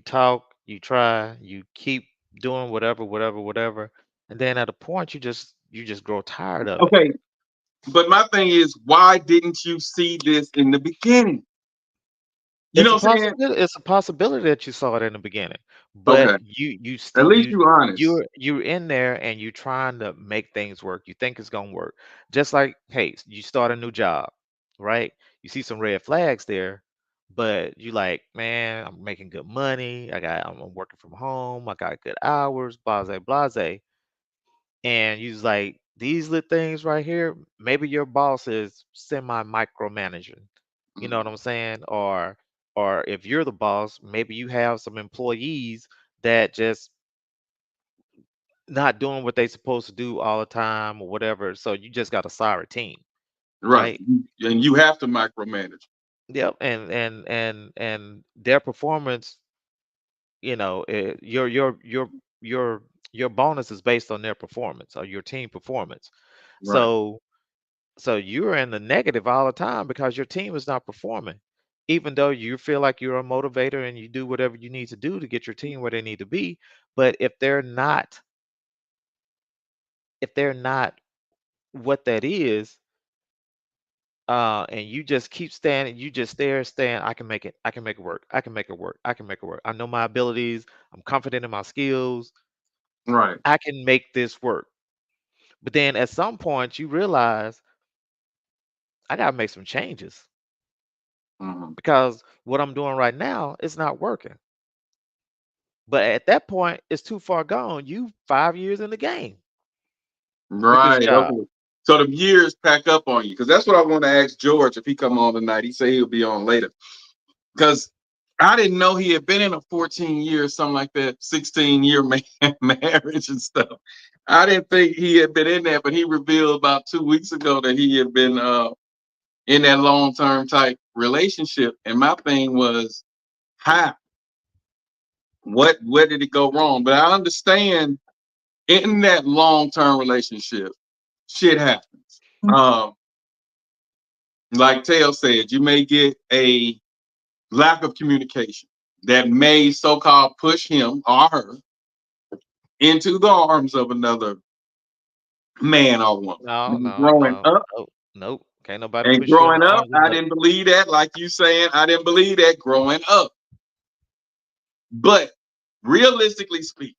talk, you try, you keep doing whatever, and then at a point you just grow tired of it. Okay, but my thing is, why didn't you see this in the beginning? You know what I'm saying? It's a possibility that you saw it in the beginning, Okay, but you at still least you honest. you're in there and you're trying to make things work. You think it's gonna work. Just like, hey, you start a new job, right? You see some red flags there, but you like, man, I'm making good money. I'm working from home. I got good hours, blase, blase. And you was like, these little things right here, maybe your boss is semi micromanaging. You know what I'm saying? Or if you're the boss, maybe you have some employees that just not doing what they supposed to do all the time or whatever. So you just got a sorry team, Right, right? and you have to micromanage. Yep. And their performance, your your bonus is based on their performance or your team performance. Right, So you're in the negative all the time because your team is not performing. Even though you feel like you're a motivator and you do whatever you need to do to get your team where they need to be, but if they're not what that is, and you just keep standing, you just stand, I can make it, I can make it work, I can make it work, I can make it work. I know my abilities, I'm confident in my skills, right. I can make this work. But then at some point you realize I gotta make some changes Mhm. because what I'm doing right now is not working. But at that point, it's too far gone. You 5 years in the game with this Right. job. Okay. So the years pack up on you, because that's what I want to ask George if he come on tonight. He said he'll be on later. Because I didn't know he had been in a 14 years, something like that, 16-year marriage and stuff. I didn't think he had been in there, but he revealed about 2 weeks ago that he had been in that long-term type relationship. And my thing was, how? Where did it go wrong? But I understand in that long-term relationship, shit happens. Like Tail said, you may get a lack of communication that may so-called push him or her into the arms of another man or woman. No, no, Growing no, up nope, nope. Can't nobody and push you in the growing up, arms of I another. didn't believe that. Like you saying, I didn't believe that growing up. But realistically speaking,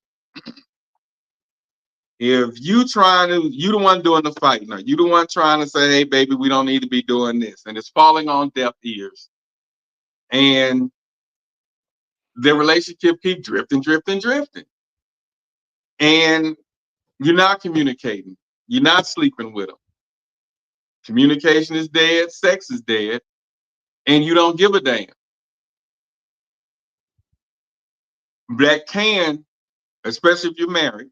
if you the one doing the fighting, or you the one trying to say, hey, baby, we don't need to be doing this, and it's falling on deaf ears, and the relationship keep drifting, and you're not communicating, you're not sleeping with them. Communication is dead, sex is dead, and you don't give a damn. That can, especially if you're married,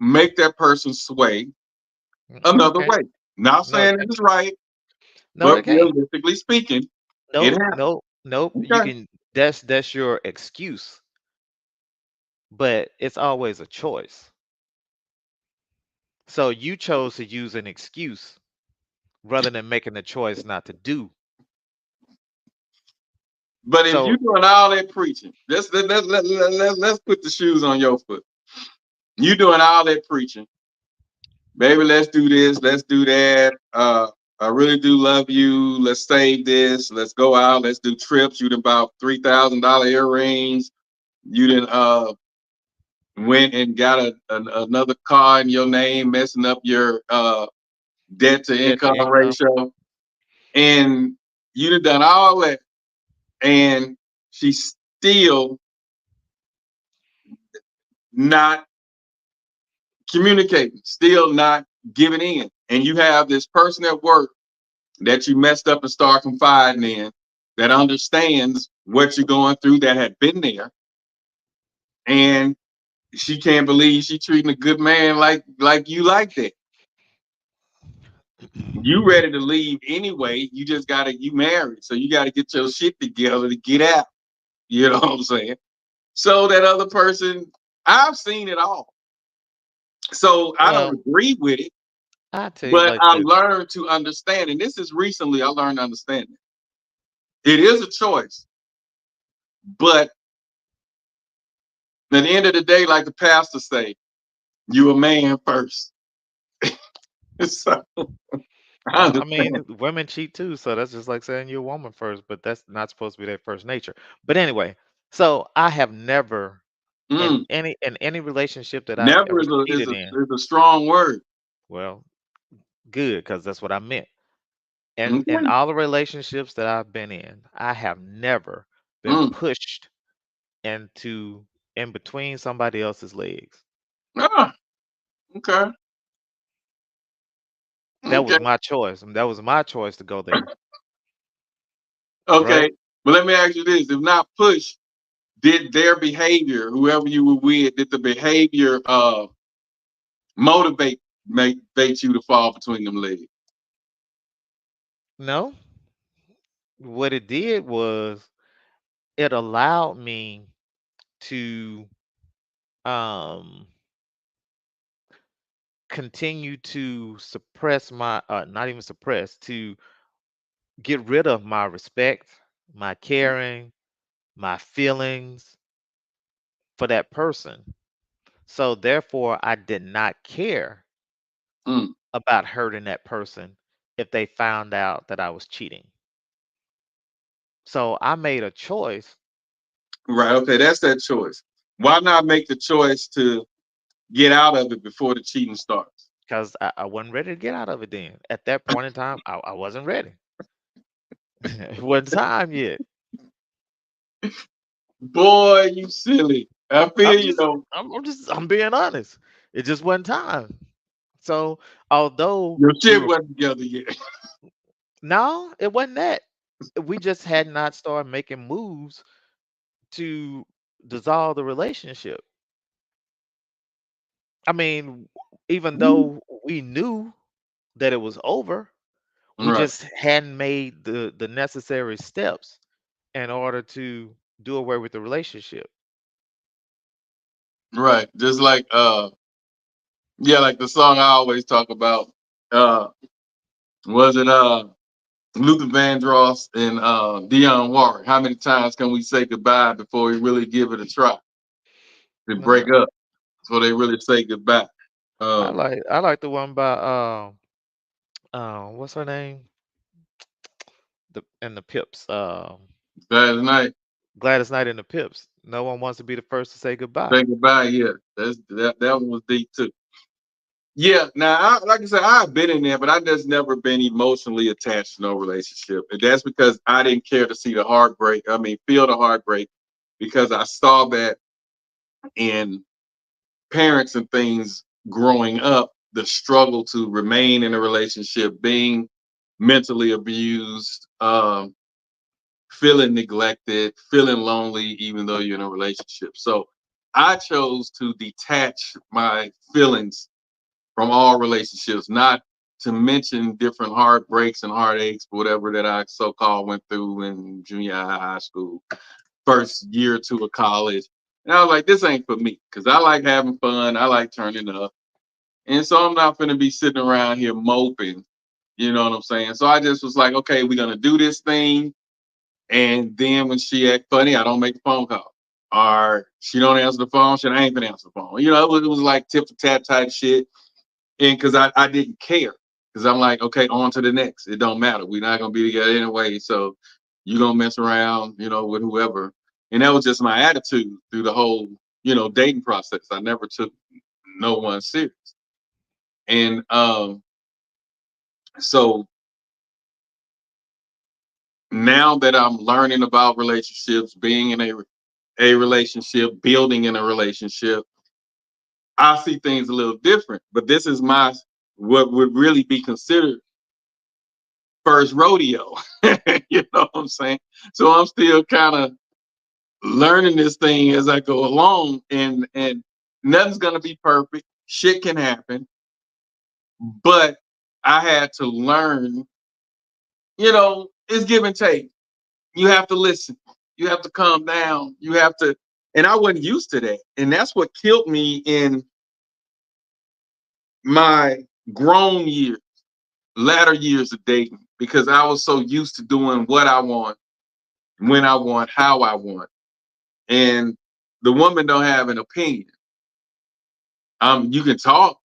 make that person sway No, it another can't. way. Not No, it saying can't. it's right, No, but it can't. realistically speaking, it Nope, happens. nope, nope. You Okay. can. That's your excuse, but it's always a choice. So you chose to use an excuse rather than making the choice not to do. But if So you're doing all that preaching, let's put the shoes on your foot. You doing all that preaching, baby. Let's do this. Let's do that. I really do love you. Let's save this. Let's go out. Let's do trips. You done about $3,000 earrings. You done went and got another car in your name, messing up your debt to debt to income income. ratio, and you done all that, and she's still not communicating, still not giving in. And you have this person at work that you messed up and start confiding in that understands what you're going through, that had been there. And she can't believe she treating a good man like you like that. You ready to leave anyway. You just you married. So you gotta get your shit together to get out. You know what I'm saying? So that other person, I've seen it all. So I Well, don't agree with it. I tell you But like I this. learned to understand, and this is recently I learned to understand it. It is a choice, but at the end of the day, like the pastor say, you a man first. So I Well, I mean, understand. women cheat too, so that's just like saying you're a woman first, but that's not supposed to be their first nature. But anyway, so I have never Mm, in any relationship that I've never ever is a cheated in, is a strong word. well, good, because that's what I meant. And in Okay. all the relationships that I've been in, I have never been Mm. pushed in between somebody else's legs. Ah, okay. That Okay. was my choice. And that was my choice to go there, right? Okay. But let me ask you this: if not push, did their behavior, whoever you were with, did the behavior motivate you to fall between them legs? No, what it did was it allowed me to um continue to suppress my not even suppress, to get rid of my respect, my caring, my feelings for that person. So therefore I did not care Mm. about hurting that person if they found out that I was cheating. So I made a choice Right. Okay. That's that choice. Why not make the choice to get out of it before the cheating starts? because I wasn't ready to get out of it then. At that point in time, I wasn't ready. It wasn't time yet. Boy, you silly. I feel I'm you just though. I'm being honest. It just wasn't time. So although Your we shit were wasn't together yet. no, it wasn't that. We just had not started making moves to dissolve the relationship. I mean, even though we knew that it was over, we Right. just hadn't made the necessary steps in order to do away with the relationship. Right. Just like yeah, like the song I always talk about. Uh was it Luther Vandross and Dionne Warwick? How many times can we say goodbye before we really give it a try? To break No, up. So they really say goodbye. Um I like the one by what's her name? The Pips. last night. Gladys Knight and the Pips. No one wants to be the first to say goodbye. Say goodbye, yeah. That one was deep too. Yeah, now like I said, I've been in there, but I just never been emotionally attached to no relationship. And that's because I didn't care to see the heartbreak. I mean, feel the heartbreak because I saw that in parents and things growing up, the struggle to remain in a relationship, being mentally abused, feeling neglected, feeling lonely, even though you're in a relationship. So I chose to detach my feelings from all relationships, not to mention different heartbreaks and heartaches, whatever that I so-called went through in junior high school, first year or two of college. And I was like, this ain't for me, because I like having fun. I like turning up. And so I'm not going to be sitting around here moping, You know what I'm saying? So I just was like, okay, we're gonna do this thing. And then when she act funny, I don't make the phone call. Or she don't answer the phone, she ain't gonna answer the phone. You know, it was like tip for tat type shit. And because I didn't care. Because I'm like, okay, on to the next. It don't matter. We're not gonna be together anyway. So you gonna mess around, you know, with whoever. And that was just my attitude through the whole, you know, dating process. I never took no one serious. And so now that I'm learning about relationships, being in a relationship, building in a relationship, I see things a little different. But this is what would really be considered first rodeo. You know what I'm saying? So I'm still kind of learning this thing as I go along, and nothing's gonna be perfect. Shit can happen, but I had to learn. You know, it's give and take. You have to listen. You have to calm down. You have to, and I wasn't used to that, and that's what killed me in my grown years, latter years of dating, because I was so used to doing what I want, when I want, how I want, and the woman don't have an opinion. You can talk,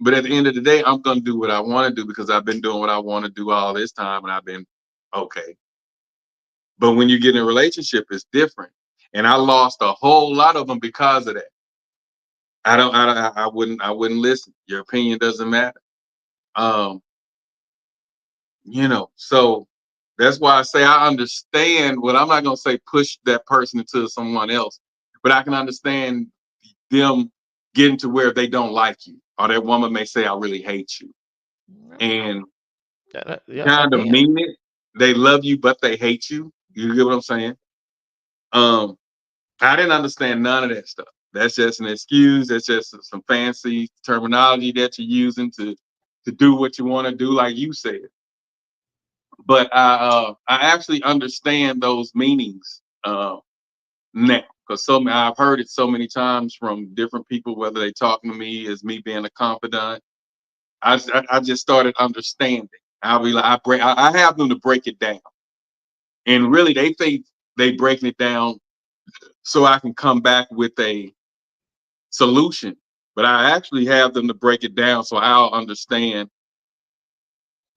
but at the end of the day, I'm gonna do what I want to do because I've been doing what I want to do all this time, and I've been okay. But when you get in a relationship, it's different, and I lost a whole lot of them because of that. I wouldn't listen. Your opinion doesn't matter. You know, so that's why I say I understand. Well, I'm not gonna say push that person into someone else, but I can understand them getting to where they don't like you, or that woman may say, "I really hate you," and kind of mean it. They love you, but they hate you. You get what I'm saying? I didn't understand none of that stuff. That's just an excuse. That's just some fancy terminology that you're using to do what you want to do, like you said. But I actually understand those meanings now, because I've heard it so many times from different people, whether they talking to me as me being a confidant. I just started understanding. I'll be like, I have them to break it down, and really they think they breaking it down so I can come back with a solution, but I actually have them to break it down so I'll understand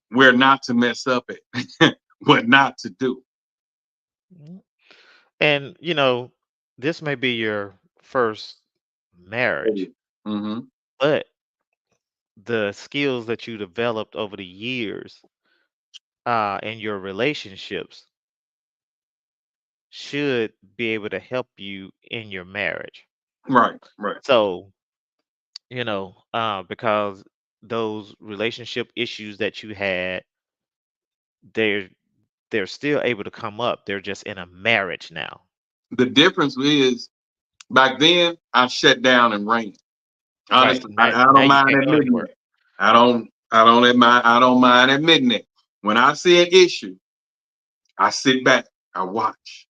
where not to mess up at, what not to do. And you know, this may be your first marriage, Mm-hmm. but the skills that you developed over the years in your relationships should be able to help you in your marriage. Right. So, you know, because those relationship issues that you had, they're they're still able to come up. They're just in a marriage now. The difference is back then I shut down and ran. Right. Honestly, Now, I now don't you mind can't go admitting anywhere. that. I don't mind admitting it. When I see an issue, I sit back, I watch.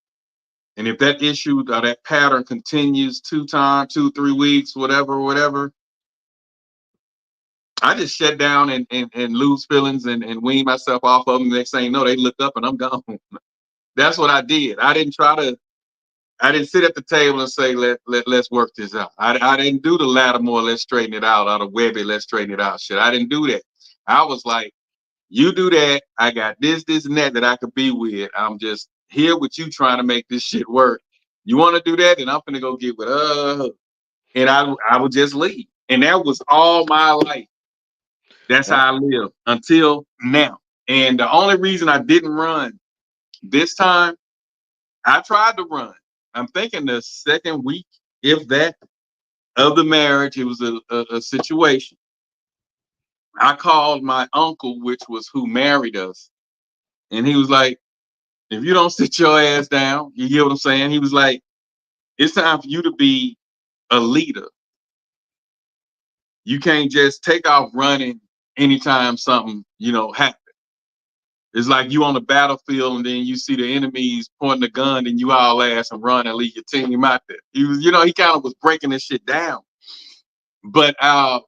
And if that issue or that pattern continues 2, 3 weeks, whatever, I just shut down and lose feelings and wean myself off of them. Next thing you know, they look up and I'm gone. That's what I did. I didn't sit at the table and say, let's work this out. I didn't do the Lattimore, let's straighten it out, or the Webby, let's straighten it out shit. I didn't do that. I was like, you do that. I got this, and that I could be with. I'm just here with you trying to make this shit work. You want to do that? Then I'm gonna go get with and I would just leave. And that was all my life. That's how I live until now. And the only reason I didn't run this time, I tried to run. I'm thinking the second week, if that, of the marriage, it was a situation. I called my uncle, which was who married us, and he was like, if you don't sit your ass down, you get what I'm saying? He was like, it's time for you to be a leader. You can't just take off running anytime something, happens. It's like you on the battlefield and then you see the enemies pointing a gun and you all ass and run and leave your team out there. He was, he kind of was breaking this shit down. But and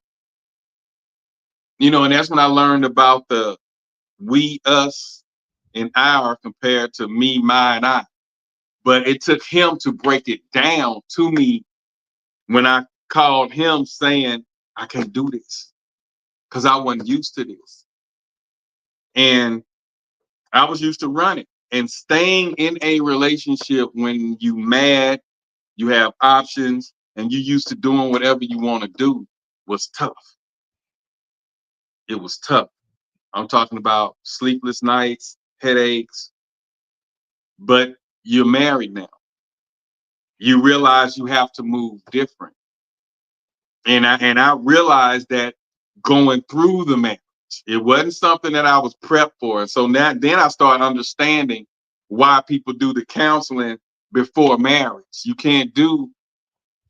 that's when I learned about the we, us, and our compared to me, my, and I. But it took him to break it down to me when I called him saying, I can't do this because I wasn't used to this. And I was used to running and staying in a relationship when you mad, you have options, and you used to doing whatever you want to do was tough. It was tough. I'm talking about sleepless nights, headaches, but you're married now. You realize you have to move different. And I realized that going through the marriage, it wasn't something that I was prepped for. And so now then I started understanding why people do the counseling before marriage. You can't do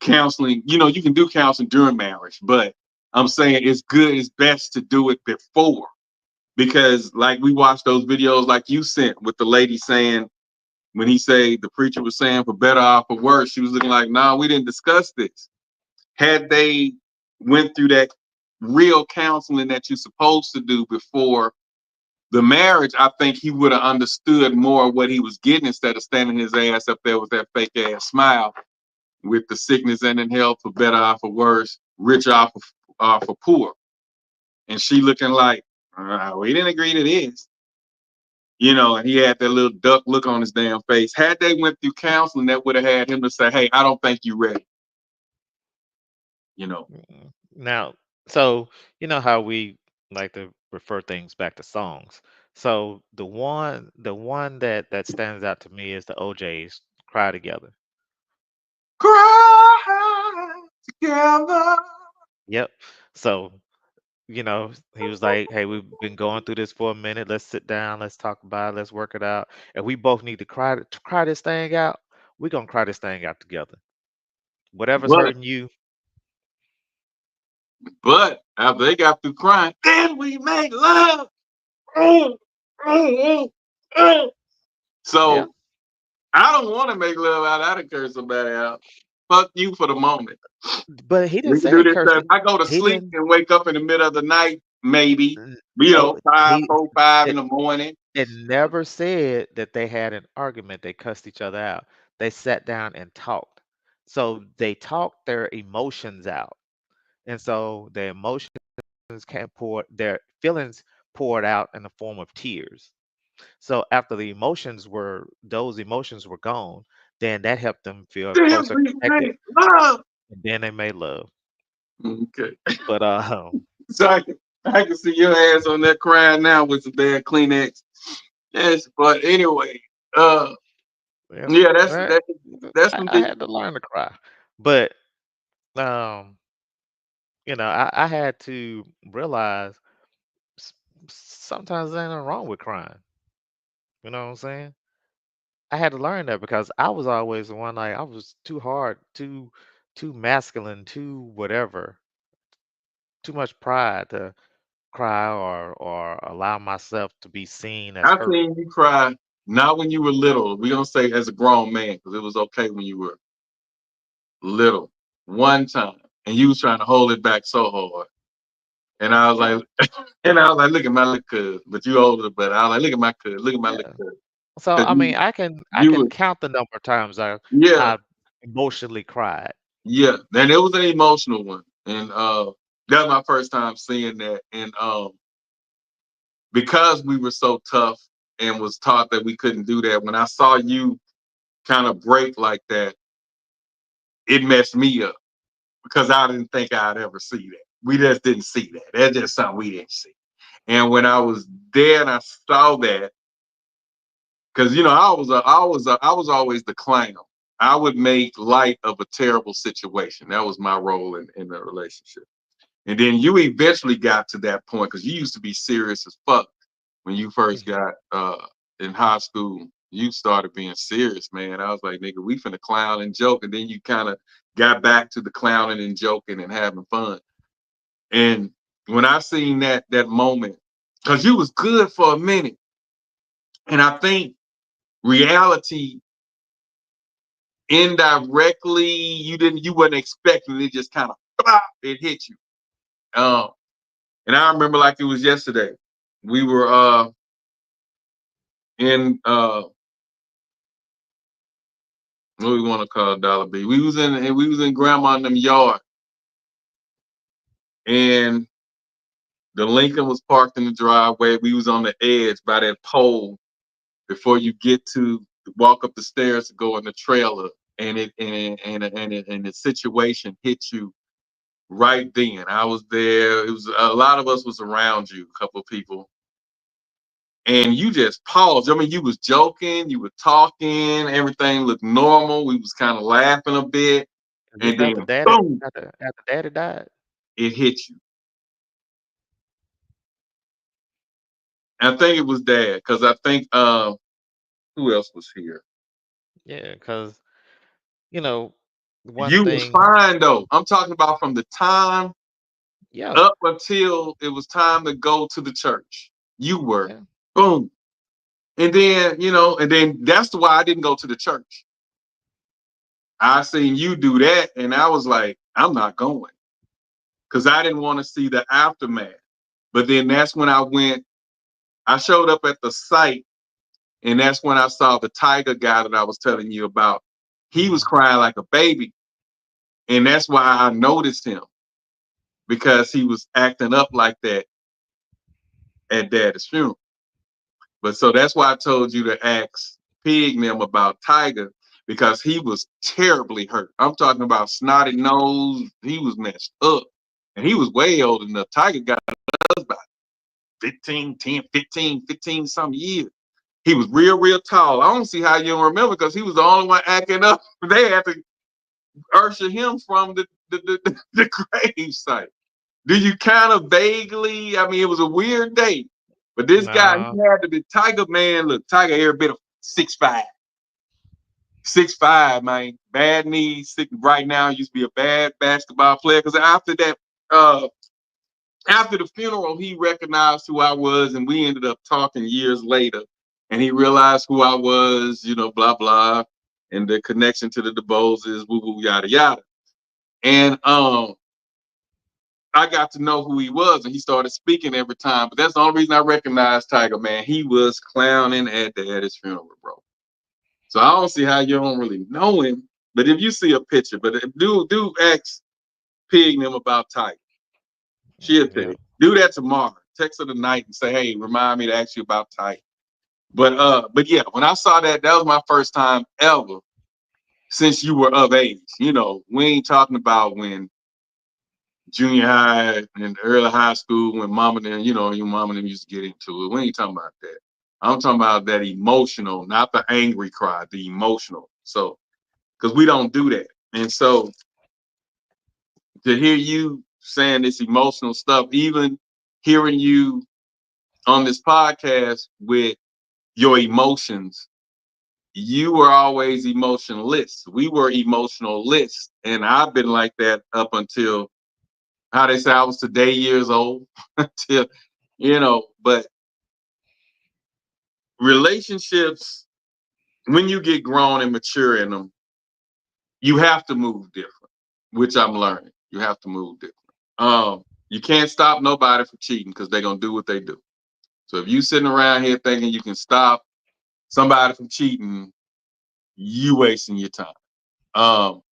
counseling, you can do counseling during marriage, but I'm saying it's best to do it before. Because like we watched those videos like you sent with the lady saying, when the preacher was saying for better or for worse, she was looking like, no, we didn't discuss this. Had they went through that real counseling that you're supposed to do before the marriage, I think he would have understood more of what he was getting instead of standing his ass up there with that fake ass smile with the sickness and in health for better or for worse, rich or for poor. And she looking like, we didn't agree to this. And he had that little duck look on his damn face. Had they went through counseling, that would have had him to say, hey, I don't think you're ready. Now, so you know how we like to refer things back to songs. So the one that stands out to me is the OJ's Cry Together. Cry together. Yep. So, he was like, hey, we've been going through this for a minute. Let's sit down, let's talk about it, let's work it out. And we both need to cry this thing out. We're gonna cry this thing out together. Whatever's hurting you. But after they got through crying, then we made love. So yeah. I don't want to make love out. I done curse somebody out. Fuck you for the moment. But he didn't say cursing. I go to sleep and wake up in the middle of the night, maybe. 5 in the morning. It never said that they had an argument. They cussed each other out. They sat down and talked. So they talked their emotions out. And so their emotions their feelings poured out in the form of tears. So after those emotions were gone, then that helped them feel closer connected. And then they made love. Okay. But so I can see your ass on that crying now with some bad Kleenex. Yes, but anyway, that's I had to learn to cry. But I had to realize sometimes there's nothing wrong with crying. You know what I'm saying? I had to learn that because I was always the one I was too hard, too masculine, too whatever, too much pride to cry or allow myself to be seen as hurt. I've seen you cry, not when you were little. We don't say as a grown man because it was okay when you were little. One time, and you was trying to hold it back so hard, and I was like, look at my little cuz, but you older. But I was like, look at my cuz, look at my little cuz. So I mean, I can count the number of times I emotionally cried. Yeah, and it was an emotional one, and that was my first time seeing that. And because we were so tough and was taught that we couldn't do that, when I saw you kind of break like that, it messed me up because I didn't think I'd ever see that. We just didn't see that. That's just something we didn't see. And when I was there and I saw that, because I was always the clown. I would make light of a terrible situation. That was my role in the relationship. And then you eventually got to that point because you used to be serious as fuck when you first got in high school. You started being serious, man. I was like, nigga, we finna clown and joke. And then you kind of got back to the clowning and joking and having fun. And when I seen that moment, because you was good for a minute. And I think reality indirectly, you wasn't expecting it, just kind of it hit you. And I remember like it was yesterday. We were in what we want to call Dollar B. We was in grandma and them yard, and the Lincoln was parked in the driveway. We was on the edge by that pole before you get to walk up the stairs to go in the trailer, and the situation hit you right then. I was there. It was a lot of us was around you, a couple of people, and you just paused. I mean, you was joking, you were talking, everything looked normal. We was kind of laughing a bit, and then boom, after daddy died. it hit you. I think it was Dad, because I think who else was here? Yeah, because one You was thing. fine though. I'm talking about from the time Yeah. up until it was time to go to the church. You were boom. And then, and then that's why I didn't go to the church. I seen you do that, and I was like, I'm not going. Because I didn't want to see the aftermath. But then that's when I showed up at the site, and that's when I saw the tiger guy that I was telling you about. He was crying like a baby. And that's why I noticed him, because he was acting up like that at Daddy's funeral. But so that's why I told you to ask Pig and them about Tiger, because he was terribly hurt. I'm talking about snotty nose. He was messed up. And he was way older than the Tiger got us about 15 some years. He was real tall. I don't see how you don't remember, because he was the only one acting up. They had to usher him from the grave site. Do you kind of vaguely? I mean, it was a weird day, but this guy, he had to be Tiger, man. Look, Tiger every bit of 6'5". 6'5", man. Bad knees. Right now, used to be a bad basketball player. Because after that, after the funeral, he recognized who I was, and we ended up talking years later. And he realized who I was, blah blah, and the connection to the DeBoses, woo woo, yada yada. And I got to know who he was, and he started speaking every time. But that's the only reason I recognized Tiger, man. He was clowning at his funeral, bro. So I don't see how you don't really know him. But if you see a picture, but if do ask Pig and them about Tiger. She'll tell you. Do that tomorrow. Text her tonight and say, hey, remind me to ask you about Tiger. But yeah, when I saw that was my first time ever since you were of age. We ain't talking about when junior high and early high school, when mama and your mama and them used to get into it. We ain't talking about that. I'm talking about that emotional, not the angry cry, the emotional. So, because we don't do that. And so to hear you saying this emotional stuff, even hearing you on this podcast with your emotions, you were always emotionless. We were emotionless. And I've been like that up until, how they say, I was today years old. Until, but relationships, when you get grown and mature in them, you have to move different, which I'm learning. You have to move different. You can't stop nobody from cheating, because they're going to do what they do. So if you sitting around here thinking you can stop somebody from cheating, you wasting your time. And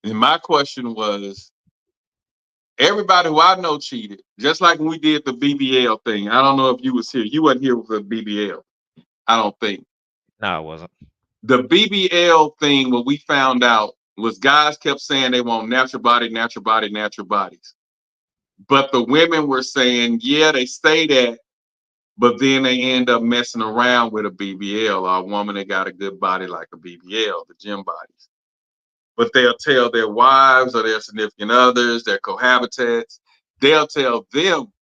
my question was, everybody who I know cheated, just like when we did the BBL thing. I don't know if you was here. You wasn't here with the BBL, I don't think. No, I wasn't. The BBL thing, what we found out was guys kept saying they want natural body, natural body, natural bodies. But the women were saying, yeah, they say that, but then they end up messing around with a BBL, or a woman that got a good body like a BBL, the gym bodies. But they'll tell their wives or their significant others, their cohabitants, they'll tell them,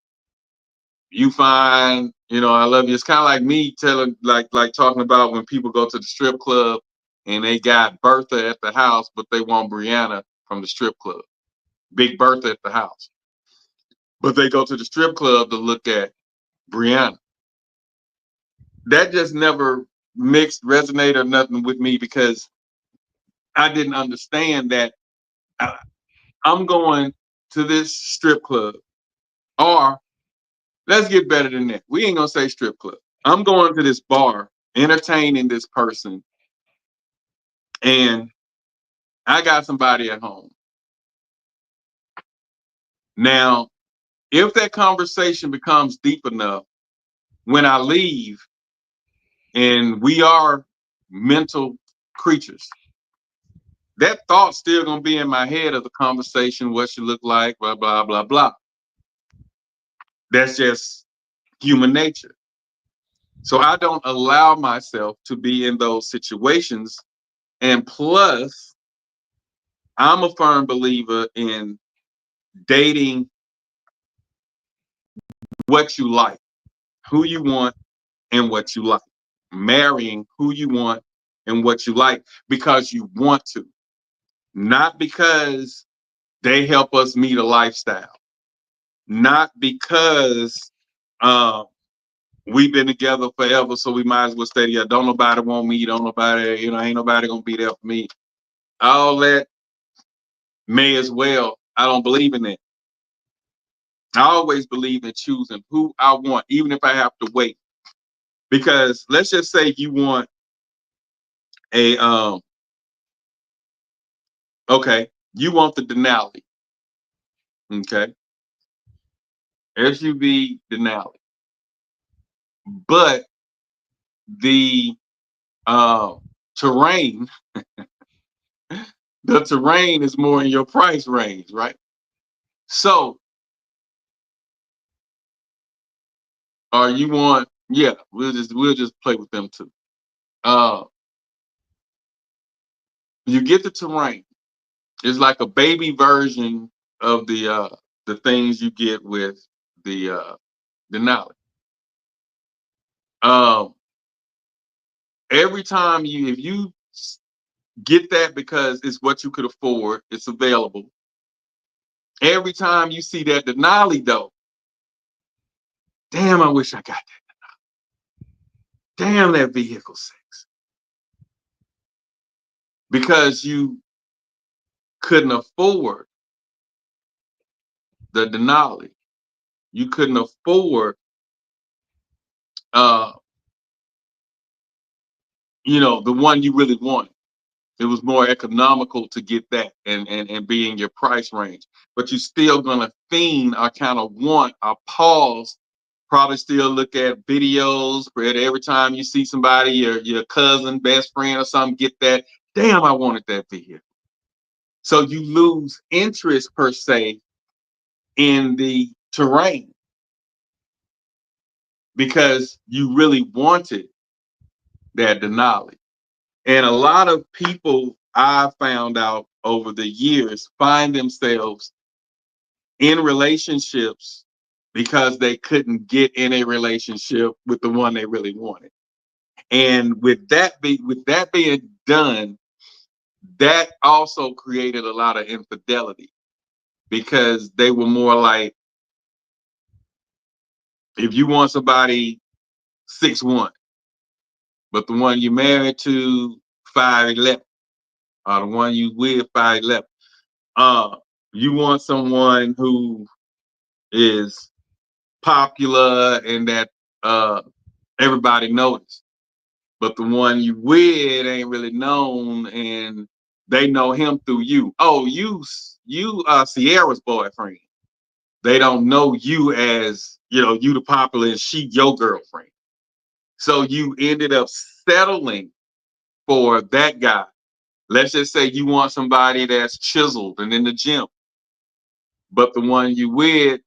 you fine, I love you. It's kind of like me telling, like talking about when people go to the strip club and they got Bertha at the house, but they want Brianna from the strip club. Big Bertha at the house. But they go to the strip club to look at Brianna. That just never resonate or nothing with me, because I didn't understand that I'm going to this strip club, or let's get better than that. We ain't gonna say strip club. I'm going to this bar, entertaining this person, and I got somebody at home. Now, if that conversation becomes deep enough, when I leave, and we are mental creatures, that thought's still gonna be in my head of the conversation, what she look like, blah, blah, blah, blah. That's just human nature. So I don't allow myself to be in those situations. And plus, I'm a firm believer in dating what you like, who you want, and what you like. Marrying who you want and what you like because you want to, not because they help us meet a lifestyle, not because we've been together forever, so we might as well stay together. Don't nobody want me, don't nobody, ain't nobody gonna be there for me. All that may as well. I don't believe in that. I always believe in choosing who I want, even if I have to wait. Because let's just say you want a okay, you want the Denali. Okay. SUV Denali. But the terrain, the terrain is more in your price range, right? So you want, yeah, we'll just play with them too. You get the terrain. It's like a baby version of the things you get with the Denali. Every time if you get that because it's what you could afford, it's available. Every time you see that Denali though, damn, I wish I got that Denali. Damn, that vehicle sexy. Because you couldn't afford the Denali. You couldn't afford the one you really wanted. It was more economical to get that and be in your price range. But you're still gonna fiend or kind of want or pause, probably still look at videos, but every time you see somebody, your cousin, best friend or something, get that, damn, I wanted that vehicle. So you lose interest per se in the terrain because you really wanted that Denali. And a lot of people I found out over the years find themselves in relationships because they couldn't get in a relationship with the one they really wanted. And with that being done, that also created a lot of infidelity because they were more like, if you want somebody 6'1", but the one you married to 5'11", or the one you with 5'11", you want someone who is popular and that everybody noticed, but the one you with ain't really known and they know him through you. Oh, you Sierra's boyfriend. They don't know you as, you the popular and she your girlfriend. So you ended up settling for that guy. Let's just say you want somebody that's chiseled and in the gym, but the one you with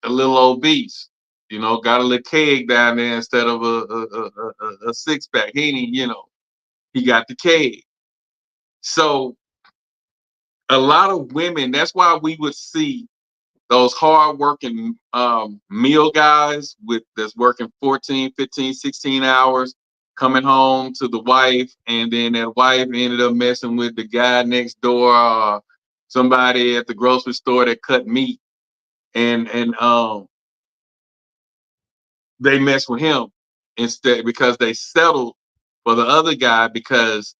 a little obese, got a little keg down there instead of a six pack. He got the keg. So a lot of women, that's why we would see those hard-working meal guys that's working 14, 15, 16 hours, coming home to the wife, and then that wife ended up messing with the guy next door or somebody at the grocery store that cut meat, and they mess with him instead because they settled for the other guy because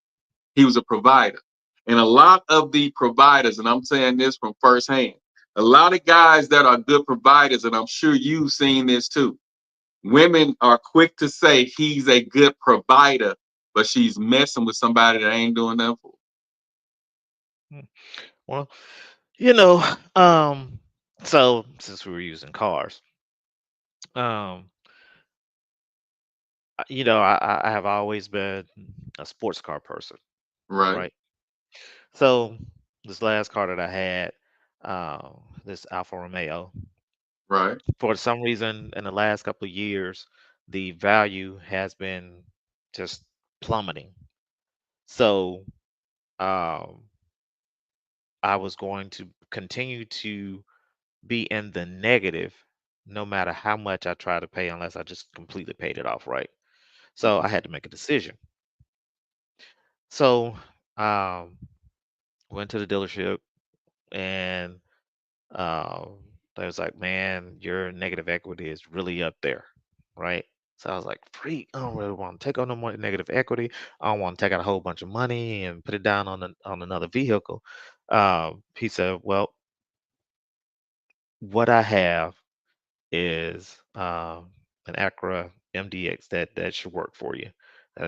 he was a provider. And a lot of the providers, and I'm saying this from firsthand, a lot of guys that are good providers, and I'm sure you've seen this too, women are quick to say he's a good provider, but she's messing with somebody that ain't doing nothing for her. Well, you know, so since we were using cars, um, I have always been a sports car person, Right, right? So this last car that I had, this Alfa Romeo, right. for some reason in the last couple of years, the value has been just plummeting. So um, I was going to continue to be in the negative no matter how much I try to pay, unless I just completely paid it off, right? So I Mhm. had to make a decision. So um, went to the dealership, and um, they was like, "Man, your negative equity is really up there, right?" So I was like, "Freak, I don't really want to take on no more negative equity. I don't want to take out a whole bunch of money and put it down on another vehicle." He said, "Well, what I have is an Acura MDX that should work for you.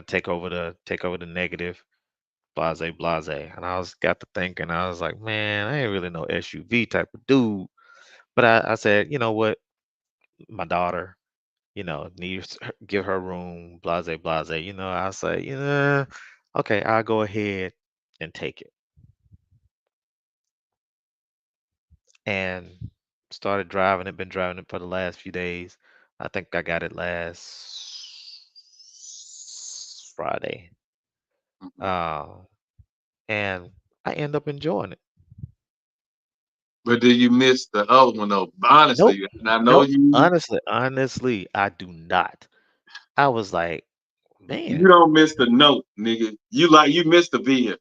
Take over the negative, blase blase." And I was got to thinking, I was like, man, I ain't really no SUV type of dude. But I said, you know what, my daughter, needs give her room, blase blase. I say, okay, I'll go ahead and take it. And started driving it. Been driving it for the last few days. I think I got it last Friday. Mhm. Uh, and I end up enjoying it. But do you miss the other one though? Nope, Honestly, and I know nope. you Honestly, I do not. I was like, you man, don't miss the note, nigga. You miss the vehicle.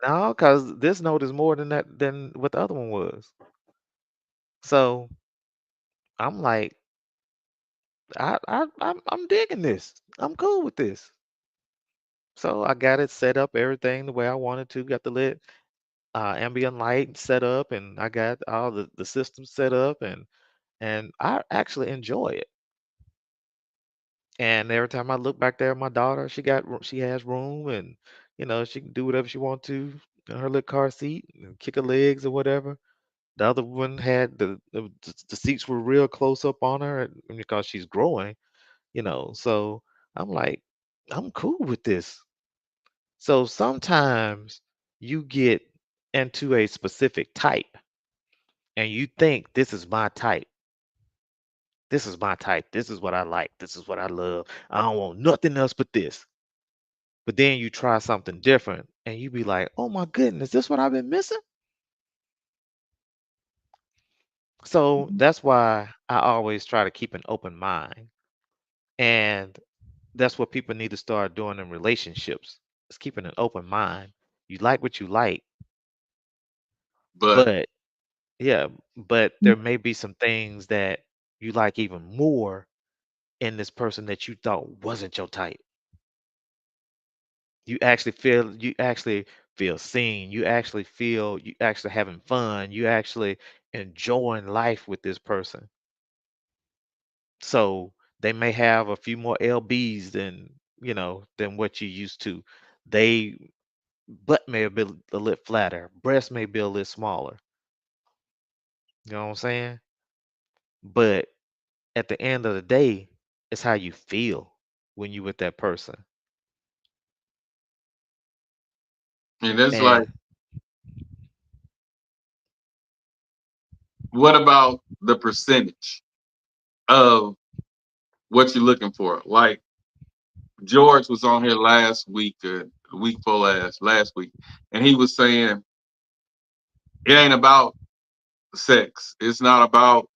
no, because this note is more than that than what the other one was. So I'm like, I'm digging this. I'm cool with this. So I got it set up, everything the way I wanted to. Got the lit ambient light set up, and I got all the systems set up, and I actually enjoy it. And every time I look back there at my daughter, she has room, and she can do whatever she want to in her little car seat and kick her legs or whatever. The other one had the seats were real close up on her because she's growing. So I'm like, I'm cool with this. So sometimes you get into a specific type and you think this is my type. This is my type. This is what I like. This is what I love. I don't want nothing else but this. But then you try something different and you be like, oh my goodness, this what I've been missing? So that's why I always try to keep an open mind. And that's what people need to start doing in relationships. Is keeping an open mind. You like what you like, But but yeah, but there may be some things that you like even more in this person that you thought wasn't your type. You actually feel seen. You actually having fun. You actually enjoying life with this person. So they may have a few more LBs than what you used to. They butt may be a little flatter. Breast may be a little smaller. You know what I'm saying? But at the end of the day, it's how you feel when you with that person. and it's like, And what about the percentage of what you're looking for? Like George was on here last week, the week before last week, and he was saying it ain't about sex. It's not about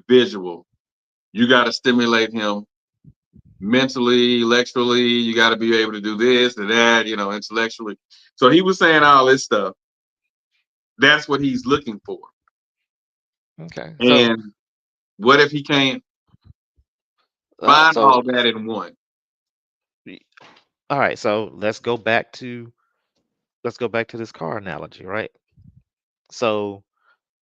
visual. You got to stimulate him mentally, intellectually. You got to be able to do this and that, intellectually. So he was saying all this stuff. That's what he's looking for. okay, so And what if he can't uh, find so all that in one? y- all right, so let's go back to this car analogy, right? So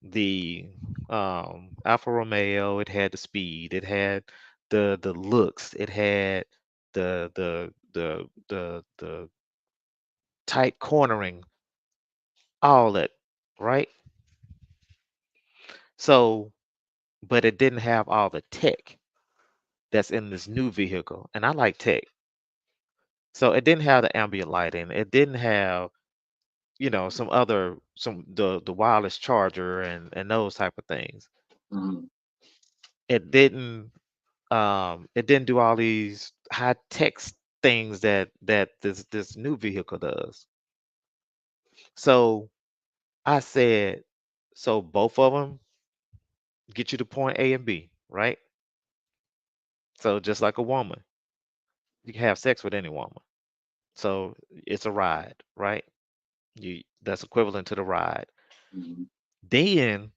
the Alfa Romeo, it had the speed, it had the looks, it had the tight cornering, all that, right? So, but it didn't have all the tech that's in this new vehicle, and I like tech. So it didn't have the ambient lighting. It didn't have, some other the wireless charger and those type of things. Mhm. It didn't do all these high tech things that this new vehicle does. So I said, so both of them get you to point A and B, right? So just like a woman, you can have sex with any woman. So it's a ride, right? That's equivalent to the ride. Mhm. Then,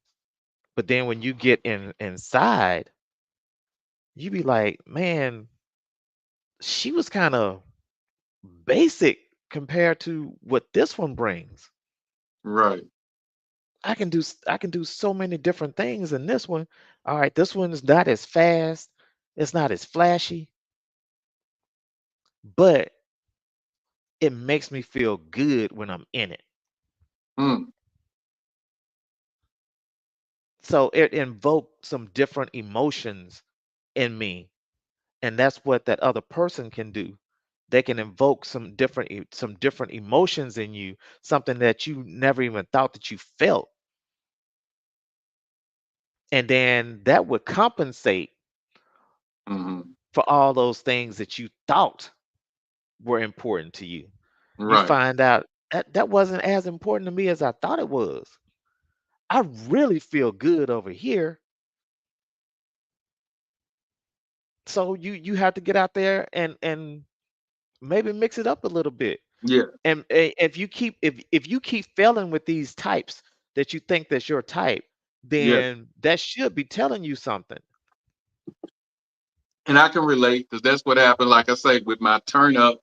but then when you get inside, you be like, man, she was kind of basic compared to what this one brings. Right. I can do so many different things in this one. All right, this one is not as fast, it's not as flashy, but it makes me feel good when I'm in it. Mm. So it invoked some different emotions in me, and that's what that other person can do. They can invoke some different emotions in you, something that you never even thought that you felt, and then that would compensate Mhm. for all those things that you thought were important to you. You Right. find out that wasn't as important to me as I thought it was. I really feel good over here. So you have to get out there and maybe mix it up a little bit. Yeah. And if you keep failing with these types that you think that's your type, Yes. then that should be telling you something. And I can relate because that's what happened. Like I say, with my turn up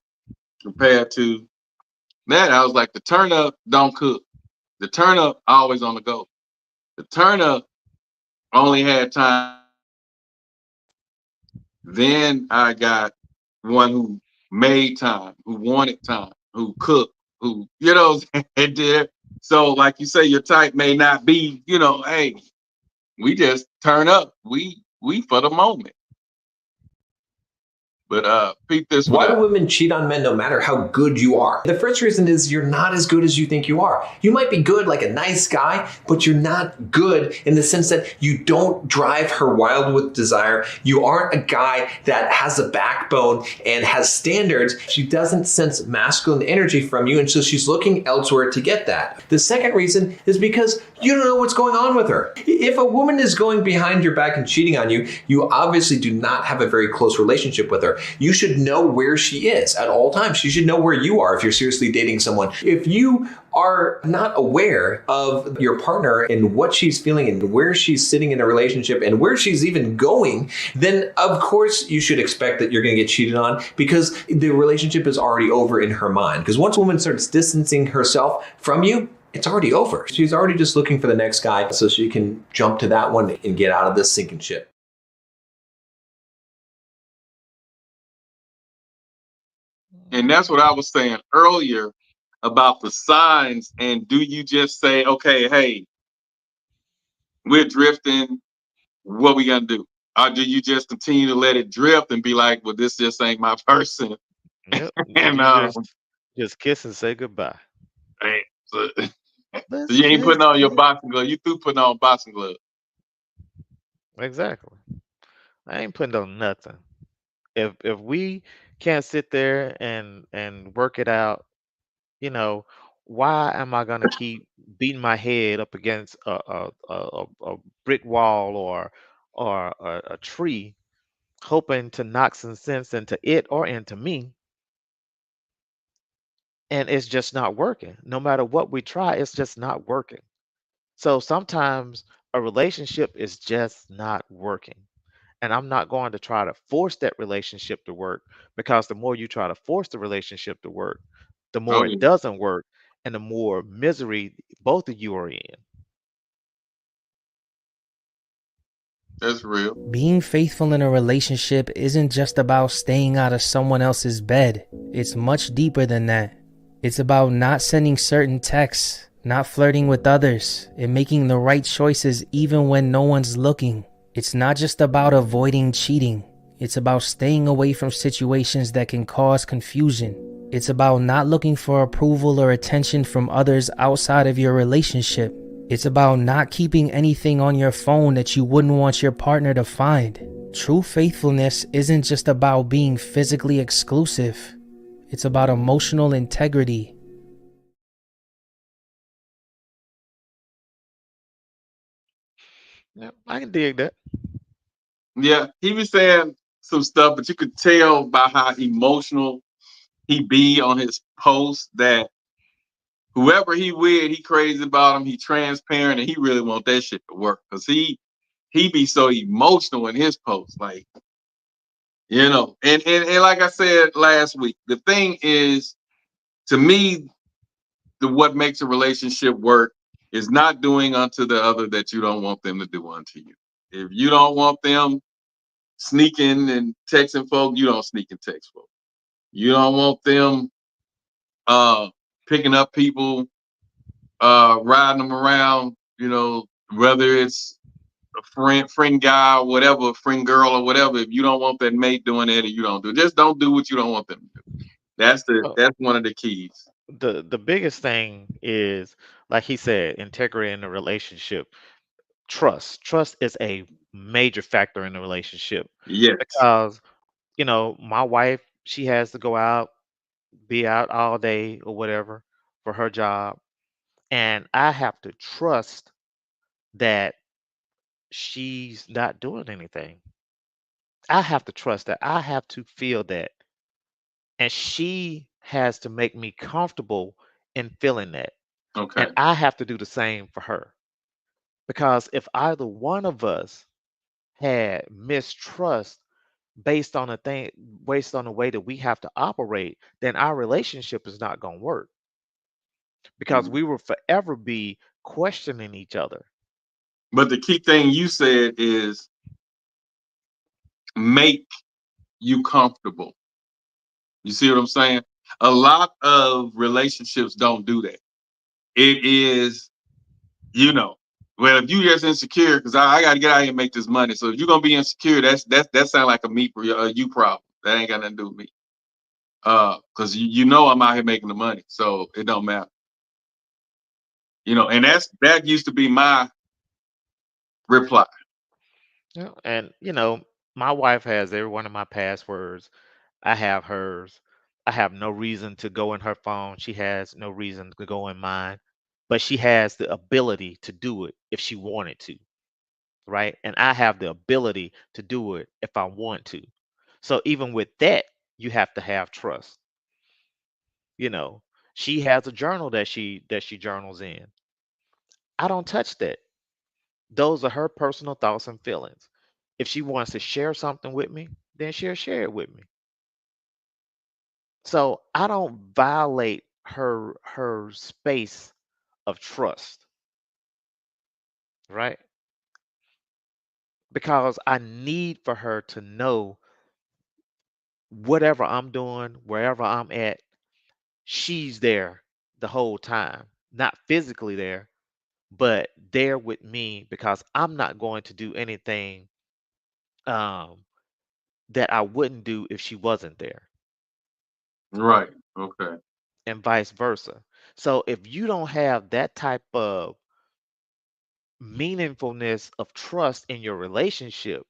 compared to that, I was like, the turn up don't cook. The turn up always on the go. The turn up only had time. Then I got one who made time, who wanted time, who cooked, who, and did. So, like you say, your type may not be, hey, we just turn up. We for the moment. But peep this one Why do out. women cheat on men no matter how good you are? The first reason is you're not as good as you think you are. You might be good like a nice guy, but you're not good in the sense that you don't drive her wild with desire. You aren't a guy that has a backbone and has standards. She doesn't sense masculine energy from you, and so she's looking elsewhere to get that. The second reason is because you don't know what's going on with her. If a woman is going behind your back and cheating on you, you obviously do not have a very close relationship with her. You should know where she is at all times. You should know where you are if you're seriously dating someone. If you are not aware of your partner and what she's feeling and where she's sitting in a relationship and where she's even going, then of course you should expect that you're going to get cheated on because the relationship is already over in her mind. Because once a woman starts distancing herself from you, it's already over. She's already just looking for the next guy so she can jump to that one and get out of this sinking ship. And that's what I was saying earlier about the signs. And do you just say, okay, hey, we're drifting. What we gonna do? Or do you just continue to let it drift and be like, well, this just ain't my person? Yep. And You just kiss and say goodbye. hey, so, so Let's you ain't kiss. putting on your boxing glove. You through putting on boxing glove. Exactly. I ain't putting on nothing. If we can't sit there and work it out, why am I gonna keep beating my head up against a brick wall or a tree, hoping to knock some sense into it or into me, and it's just not working. No matter what we try, it's just not working. So sometimes a relationship is just not working. And I'm not going to try to force that relationship to work because the more you try to force the relationship to work, the more Oh it yeah. doesn't work and the more misery both of you are in. That's real. Being faithful in a relationship isn't just about staying out of someone else's bed. It's much deeper than that. It's about not sending certain texts, not flirting with others, and making the right choices even when no one's looking. It's not just about avoiding cheating. It's about staying away from situations that can cause confusion. It's about not looking for approval or attention from others outside of your relationship. It's about not keeping anything on your phone that you wouldn't want your partner to find. True faithfulness isn't just about being physically exclusive. It's about emotional integrity. Yeah, I can dig that. Yeah, he was saying some stuff, but you could tell by how emotional he be on his post that whoever he with, he crazy about him, he transparent, and he really want that shit to work. Cause he be so emotional in his posts. Like, you know, and like I said last week, the thing is, to me, what makes a relationship work is not doing unto the other that you don't want them to do unto you. If you don't want them sneaking and texting folk, you don't sneak and text folk. You don't want them picking up people, riding them around, you know, whether it's a friend guy or whatever, friend girl or whatever. If you don't want that mate doing that, you don't do it. Just don't do what you don't want them to do. That's one of the keys. The biggest thing is, like he said, integrity in the relationship. Trust is a major factor in the relationship. Yes. Because, you know, my wife, she has to go out, be out all day or whatever for her job, and I have to trust that she's not doing anything. I have to trust that. I have to feel that. And she has to make me comfortable in feeling that. Okay. And I have to do the same for her. Because if either one of us had mistrust based on based on the way that we have to operate, then our relationship is not going to work. Because we will forever be questioning each other. But the key thing you said is make you comfortable. You see what I'm saying? A lot of relationships don't do that. It is, you know, well, if you just insecure, because I got to get out here and make this money. So if you're gonna be insecure, that sounds like a you problem. That ain't got nothing to do with me. Because you know I'm out here making the money, so it don't matter. You know, and that used to be my reply. Yeah, and you know, my wife has every one of my passwords. I have hers. I have no reason to go in her phone. She has no reason to go in mine. But she has the ability to do it if she wanted to, right? And I have the ability to do it if I want to. So even with that, you have to have trust. You know, she has a journal that she journals in. I don't touch that. Those are her personal thoughts and feelings. If she wants to share something with me, then she'll share it with me. So I don't violate her space of trust, right? Because I need for her to know whatever I'm doing, wherever I'm at, she's there the whole time. Not physically there, but there with me because I'm not going to do anything um, that I wouldn't do if she wasn't there, Right. Okay. and vice versa. So if you don't have that type of meaningfulness of trust in your relationship,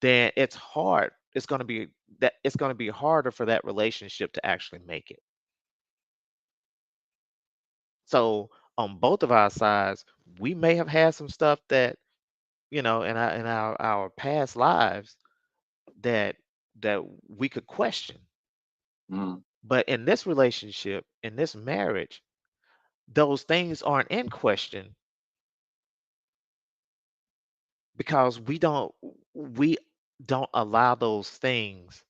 then it's hard. It's going to be harder for that relationship to actually make it. So on both of our sides, we may have had some stuff that, you know, in our past lives that we could question. Mm. But in this relationship, in this marriage, those things aren't in question because we don't allow those things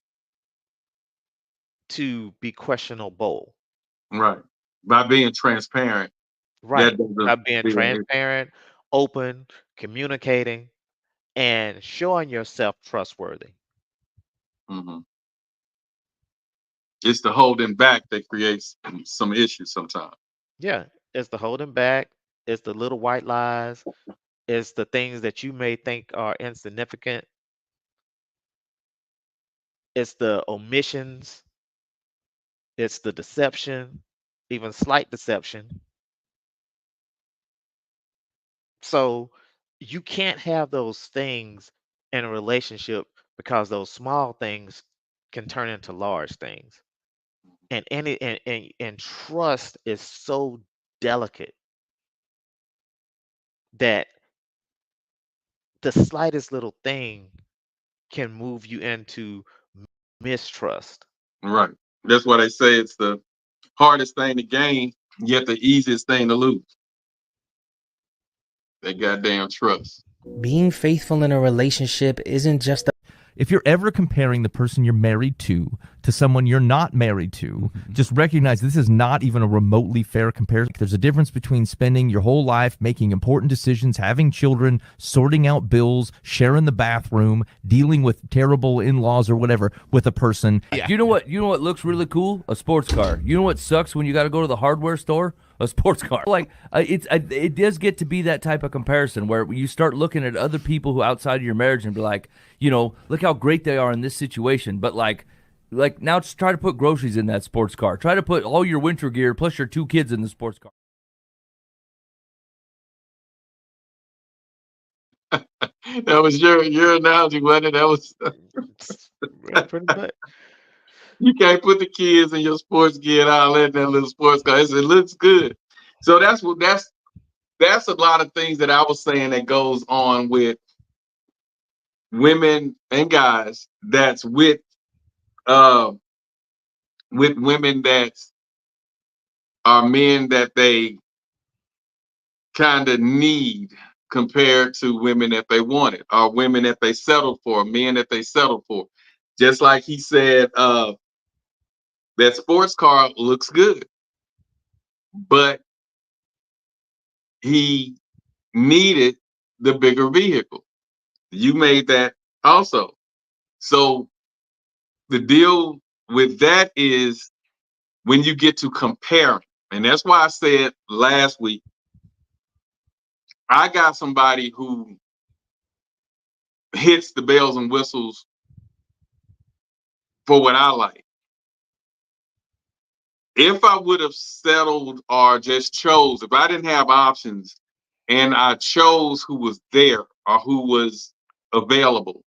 to be questionable. Right. By being transparent, that Right. By doesn't being be an issue. transparent, open, communicating, and showing yourself trustworthy. Mm-hmm. It's the holding back that creates some issues sometimes. Yeah, it's the holding back, it's the little white lies, it's the things that you may think are insignificant, it's the omissions, it's the deception, even slight deception. So you can't have those things in a relationship because those small things can turn into large things. And trust is so delicate that the slightest little thing can move you into mistrust. Right. That's why they say it's the hardest thing to gain, yet the easiest thing to lose. That goddamn trust. Being faithful in a relationship isn't just a If you're ever comparing the person you're married to someone you're not married to, just recognize this is not even a remotely fair comparison. There's a difference between spending your whole life making important decisions, having children, sorting out bills, sharing the bathroom, dealing with terrible in-laws or whatever with a person. Yeah. You know what looks really cool? A sports car. You know what sucks when you got to go to the hardware store? A sports car. Like it does get to be that type of comparison where you start looking at other people who outside of your marriage and be like, look how great they are in this situation. But like now just try to put groceries in that sports car. Try to put all your winter gear plus your 2 kids in the sports car. That was your analogy, wasn't it? That was Yeah, pretty much. You can't put the kids in your sports gear and all that in that little sports car. It looks good. So that's a lot of things that I was saying that goes on with women and guys that's with women that are men that they kind of need compared to women that they wanted, or women that they settled for, men that they settled for. Just like he said, that sports car looks good, but he needed the bigger vehicle. You made that also. So the deal with that is when you get to comparing, and that's why I said last week, I got somebody who hits the bells and whistles for what I like. If I would have settled or just chose, if I didn't have options and I chose who was there or who was available,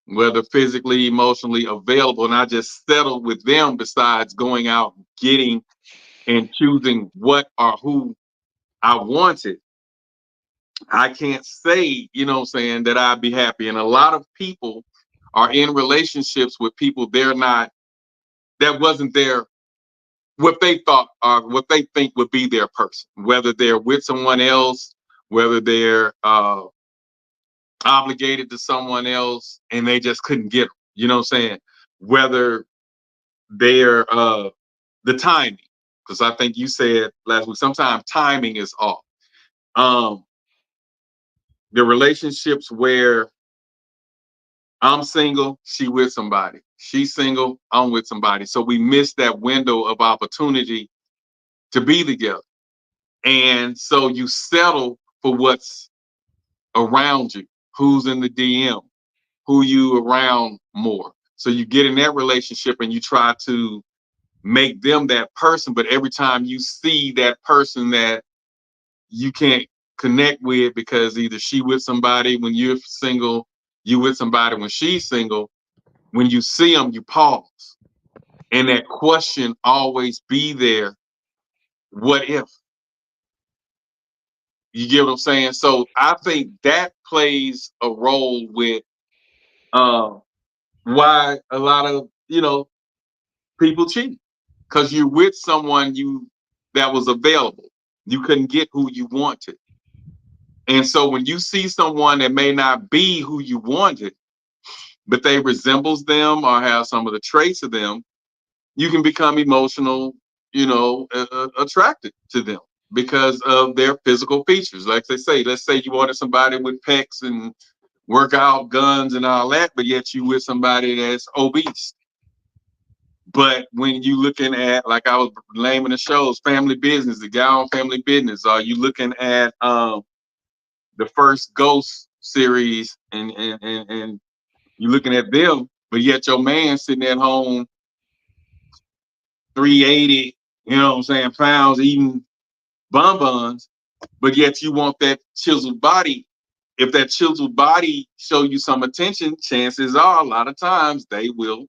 whether physically, emotionally available, and I just settled with them besides going out, getting and choosing what or who I wanted, I can't say, that I'd be happy. And a lot of people are in relationships with people that wasn't their, what they thought or what they think would be their person, whether they're with someone else, whether they're obligated to someone else and they just couldn't get them, you know what I'm saying? Whether they're the timing, because I think you said last week, sometimes timing is off. The relationships where I'm single, she with somebody. She's single, I'm with somebody. So we missed that window of opportunity to be together. And so you settle for what's around you, who's in the DM, who you around more. So you get in that relationship and you try to make them that person. But every time you see that person that you can't connect with because either she with somebody when you're single, you with somebody when she's single, when you see them, you pause. And that question always be there. What if? You get what I'm saying? So I think that plays a role with why a lot of, people cheat. Because you're with someone that was available. You couldn't get who you wanted. And so when you see someone that may not be who you wanted, but they resembles them or have some of the traits of them, you can become emotional, attracted to them because of their physical features. Like they say, let's say you wanted somebody with pecs and workout, guns, and all that, but yet you with somebody that's obese. But when you looking at, like I was naming the shows, Family Business, the guy on Family Business, are you looking at the first Ghost series and you looking at them, but yet your man sitting at home 380, you know what I'm saying, pounds, eating bonbons, but yet you want that chiseled body. If that chiseled body show you some attention, chances are a lot of times they will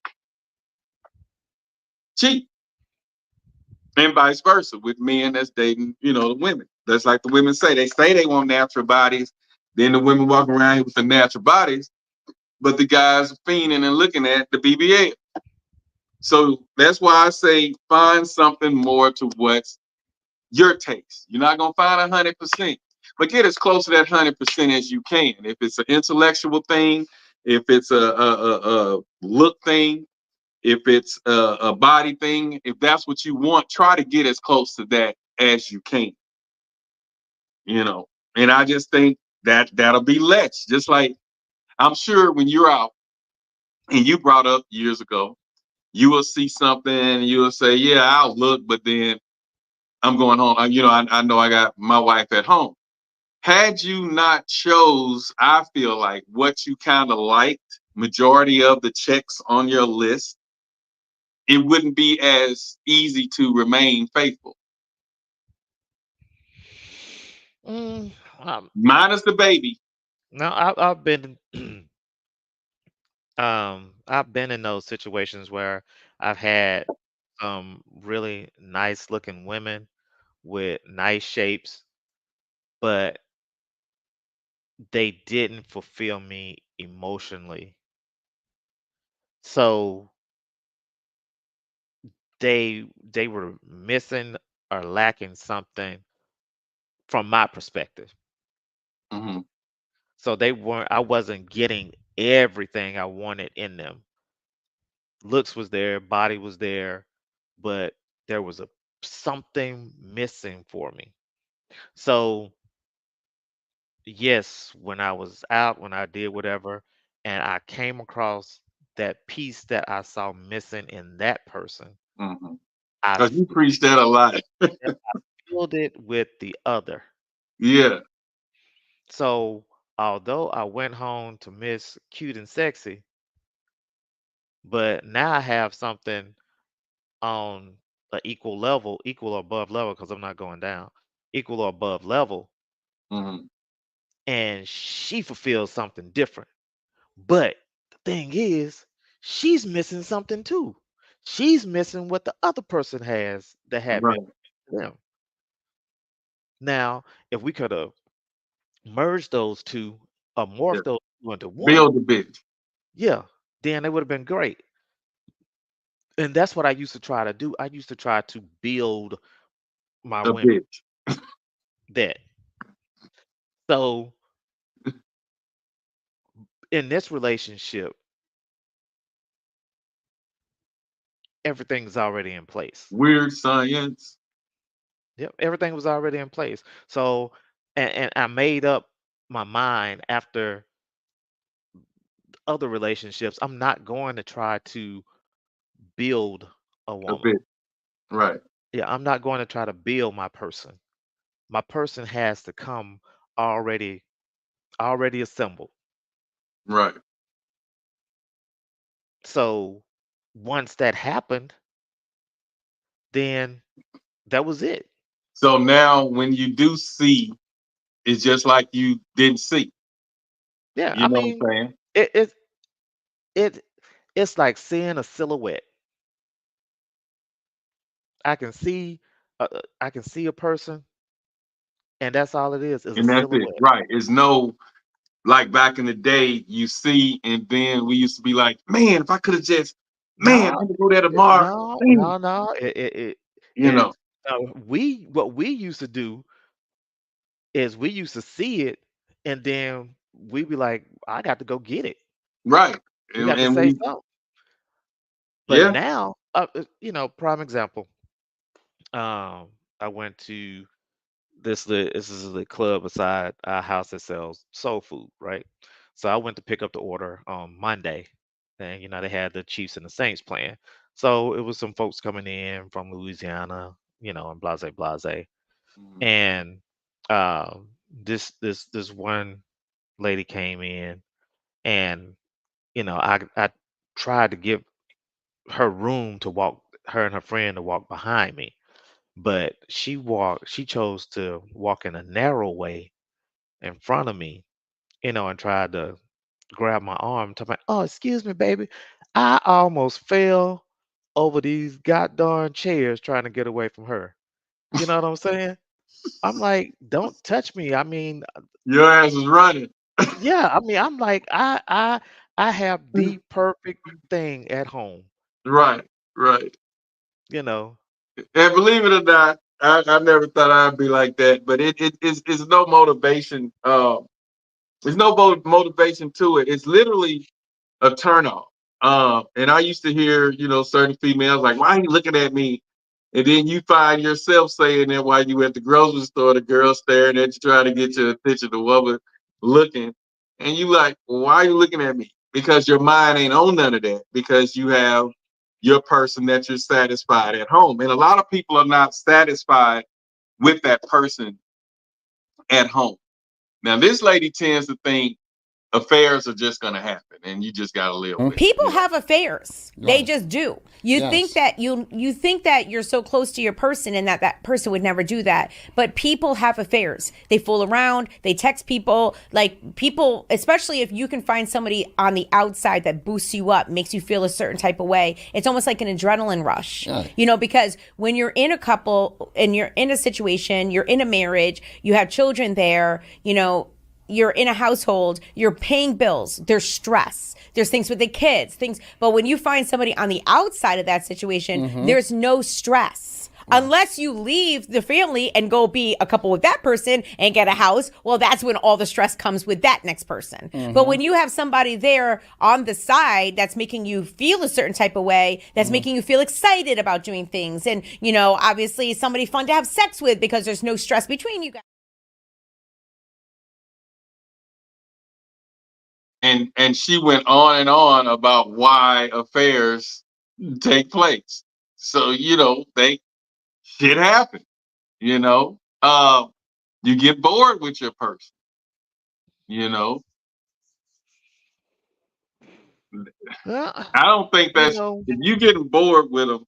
cheat. And vice versa with men that's dating, you know, the women. That's like the women say. They say they want natural bodies. Then the women walk around here with the natural bodies, but the guys are fiending and looking at the BBL. So that's why I say find something more to what's your taste. You're not gonna find 100%, but get as close to that 100% as you can. If it's an intellectual thing, if it's a look thing, if it's a body thing, if that's what you want, try to get as close to that as you can. You know, and I just think that that'll be less. Just like I'm sure when you're out and you brought up years ago, you will see something and you will say, yeah, I'll look, but then I'm going home. You know, I know I got my wife at home. Had you not chose, I feel like what you kind of liked, majority of the checks on your list, it wouldn't be as easy to remain faithful. Minus the baby. No, I've been I've been in those situations where I've had some really nice looking women with nice shapes, but they didn't fulfill me emotionally. So they were missing or lacking something from my perspective. Mm-hmm. So I wasn't getting everything I wanted in them. Looks was there, body was there, but there was something missing for me. So yes, when I was out, when I did whatever, and I came across that piece that I saw missing in that person, Mm-hmm. I Because you preach that a lot. I filled it with the other. Yeah. So although I went home to Miss Cute and Sexy, but now I have something on an equal level, equal or above level, because I'm not going down, equal or above level, Mm-hmm. and she fulfills something different. But the thing is, she's missing something too. She's missing what the other person has that had Right. missing them. Now, if we could have merged those two or Yeah. morphed those two into one, Build the bitch. yeah, then it would have been great. And that's what I used to try to do. I used to try to build my A women bitch. that. So in this relationship, everything's already in place. Weird science. Yep, everything was already in place. So, and I made up my mind after other relationships. I'm not going to try to build a A woman. bitch. Right. Yeah, I'm not going to try to build my person. My person has to come already assembled. Right. So once that happened, then that was it. So now when you do see, it's just like you didn't see. Yeah, You I know what mean, I'm saying? it it it it's like seeing a silhouette. I can see I can see a person, and that's all it is a And that's it. silhouette. Right. It's no, like back in the day, you see, and then we used to be like, man, if I could have just, man, I No, want to go there tomorrow. no, Man. no, no. You know, What we used to do is we used to see it, and then we be like, I got to go get it. right. We got to And say we, something. But yeah. now, prime example. I went to this is the club beside our house that sells soul food, right? So I went to pick up the order on Monday, and they had the Chiefs and the Saints playing. So it was some folks coming in from Louisiana, and blase. And this one lady came in, and I tried to give her room to walk, her and her friend to walk behind me, but she chose to walk in a narrow way in front of me, and tried to grab my arm, talking about, "Oh, excuse me, baby. I almost fell over these goddamn chairs trying to get away from her." You know what I'm saying? I'm like, "Don't touch me." I mean, Your ass is running. yeah, I mean, I'm like, I have the perfect thing at home, Right. you know. And believe it or not, I never thought I'd be like that, but it's no motivation. There's no motivation to it. It's literally a turnoff. And I used to hear, certain females like, "Why are you looking at me?" And then you find yourself saying that while you at the grocery store, the girl staring at you, trying to get your attention, the woman looking, and you like, "Why are you looking at me?" Because your mind ain't on none of that. Because you have your person that you're satisfied at home, and a lot of people are not satisfied with that person at home. Now, this lady tends to think affairs are just going to happen, and you just got to live with it. People have affairs. They Right. just do. You Yes. think that you think that you're so close to your person and that person would never do that. But people have affairs. They fool around. They text people. Like people, especially if you can find somebody on the outside that boosts you up, makes you feel a certain type of way. It's almost like an adrenaline rush. Yeah. Because when you're in a couple and you're in a situation, you're in a marriage, you have children there, you're in a household, you're paying bills, there's stress, there's things with the kids, but when you find somebody on the outside of that situation, there's no stress. Unless you leave the family and go be a couple with that person and get a house, well, that's when all the stress comes with that next person. But when you have somebody there on the side that's making you feel a certain type of way, that's making you feel excited about doing things, and, obviously somebody fun to have sex with because there's no stress between you guys. And she went on and on about why affairs take place. So, shit happen, you get bored with your person, I don't think that's, if you getting bored with them,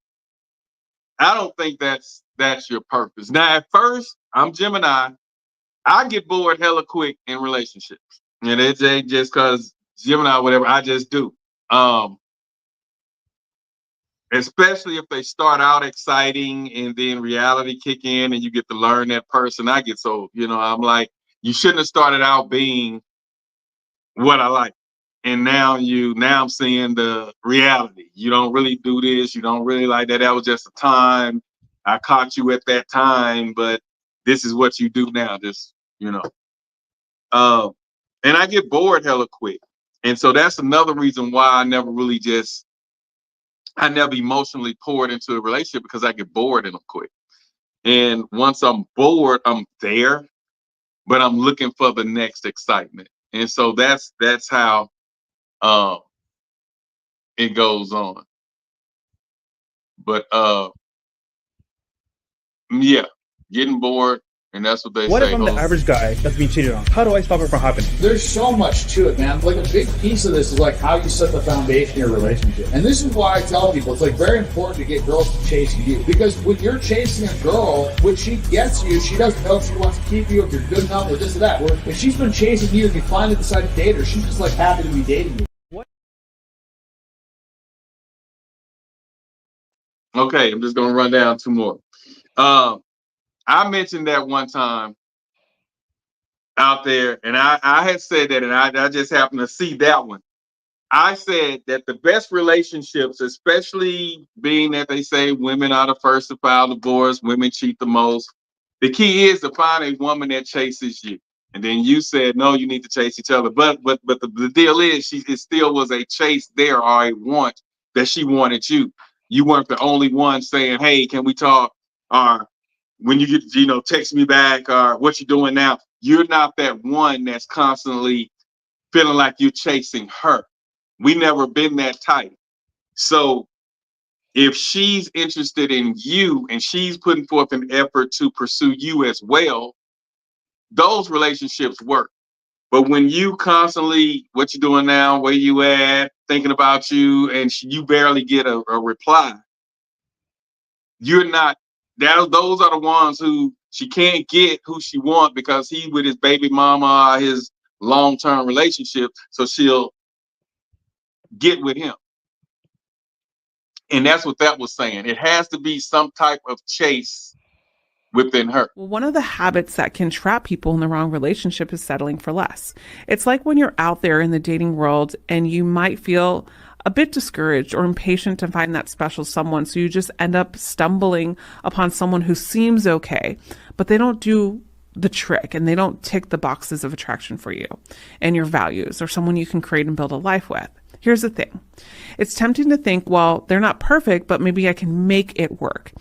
I don't think that's your purpose. Now, at first, I'm Gemini. I get bored hella quick in relationships. And it ain't just because Gemini, whatever, I just do. Especially if they start out exciting and then reality kick in and you get to learn that person. I get so, I'm like, you shouldn't have started out being what I like. And now I'm seeing the reality. You don't really do this. You don't really like that. That was just a time. I caught you at that time, but this is what you do now. Just, and I get bored hella quick. And so that's another reason why I never emotionally poured into a relationship, because I get bored in them quick. And once I'm bored, I'm there, but I'm looking for the next excitement. And so that's how it goes on. But yeah, getting bored. And that's what they say. What if I'm the average guy that's being cheated on? How do I stop it from happening? There's so much to it, man. Like a big piece of this is like how you set the foundation of your relationship. And this is why I tell people it's like very important to get girls to chase you. Because when you're chasing a girl, when she gets you, she doesn't know if she wants to keep you, if you're good enough, or this or that. Or if she's been chasing you and you finally decide to date her, she's just like happy to be dating you. Okay, I'm just gonna run down two more. I mentioned that one time out there, and I had said that, and I just happened to see that one. I said that the best relationships, especially being that they say women are the first to file divorce, women cheat the most. The key is to find a woman that chases you. And then you said, no, you need to chase each other. But the deal is, it still was a chase there, or a want that she wanted you. You weren't the only one saying, hey, can we talk? Or when you get, text me back, or what you doing now. You're not that one that's constantly feeling like you're chasing her. We never been that tight. So if she's interested in you and she's putting forth an effort to pursue you as well, those relationships work. But when you constantly, what you doing now, where you at, thinking about you, and you barely get a reply, you're not, those are the ones who she can't get who she wants because he with his baby mama, his long-term relationship, so she'll get with him. And that's what that was saying. It has to be some type of chase within her. Well, one of the habits that can trap people in the wrong relationship is settling for less. It's like when you're out there in the dating world and you might feel a bit discouraged or impatient to find that special someone. So you just end up stumbling upon someone who seems okay, but they don't do the trick and they don't tick the boxes of attraction for you and your values, or someone you can create and build a life with. Here's the thing. It's tempting to think, well, they're not perfect, but maybe I can make it work.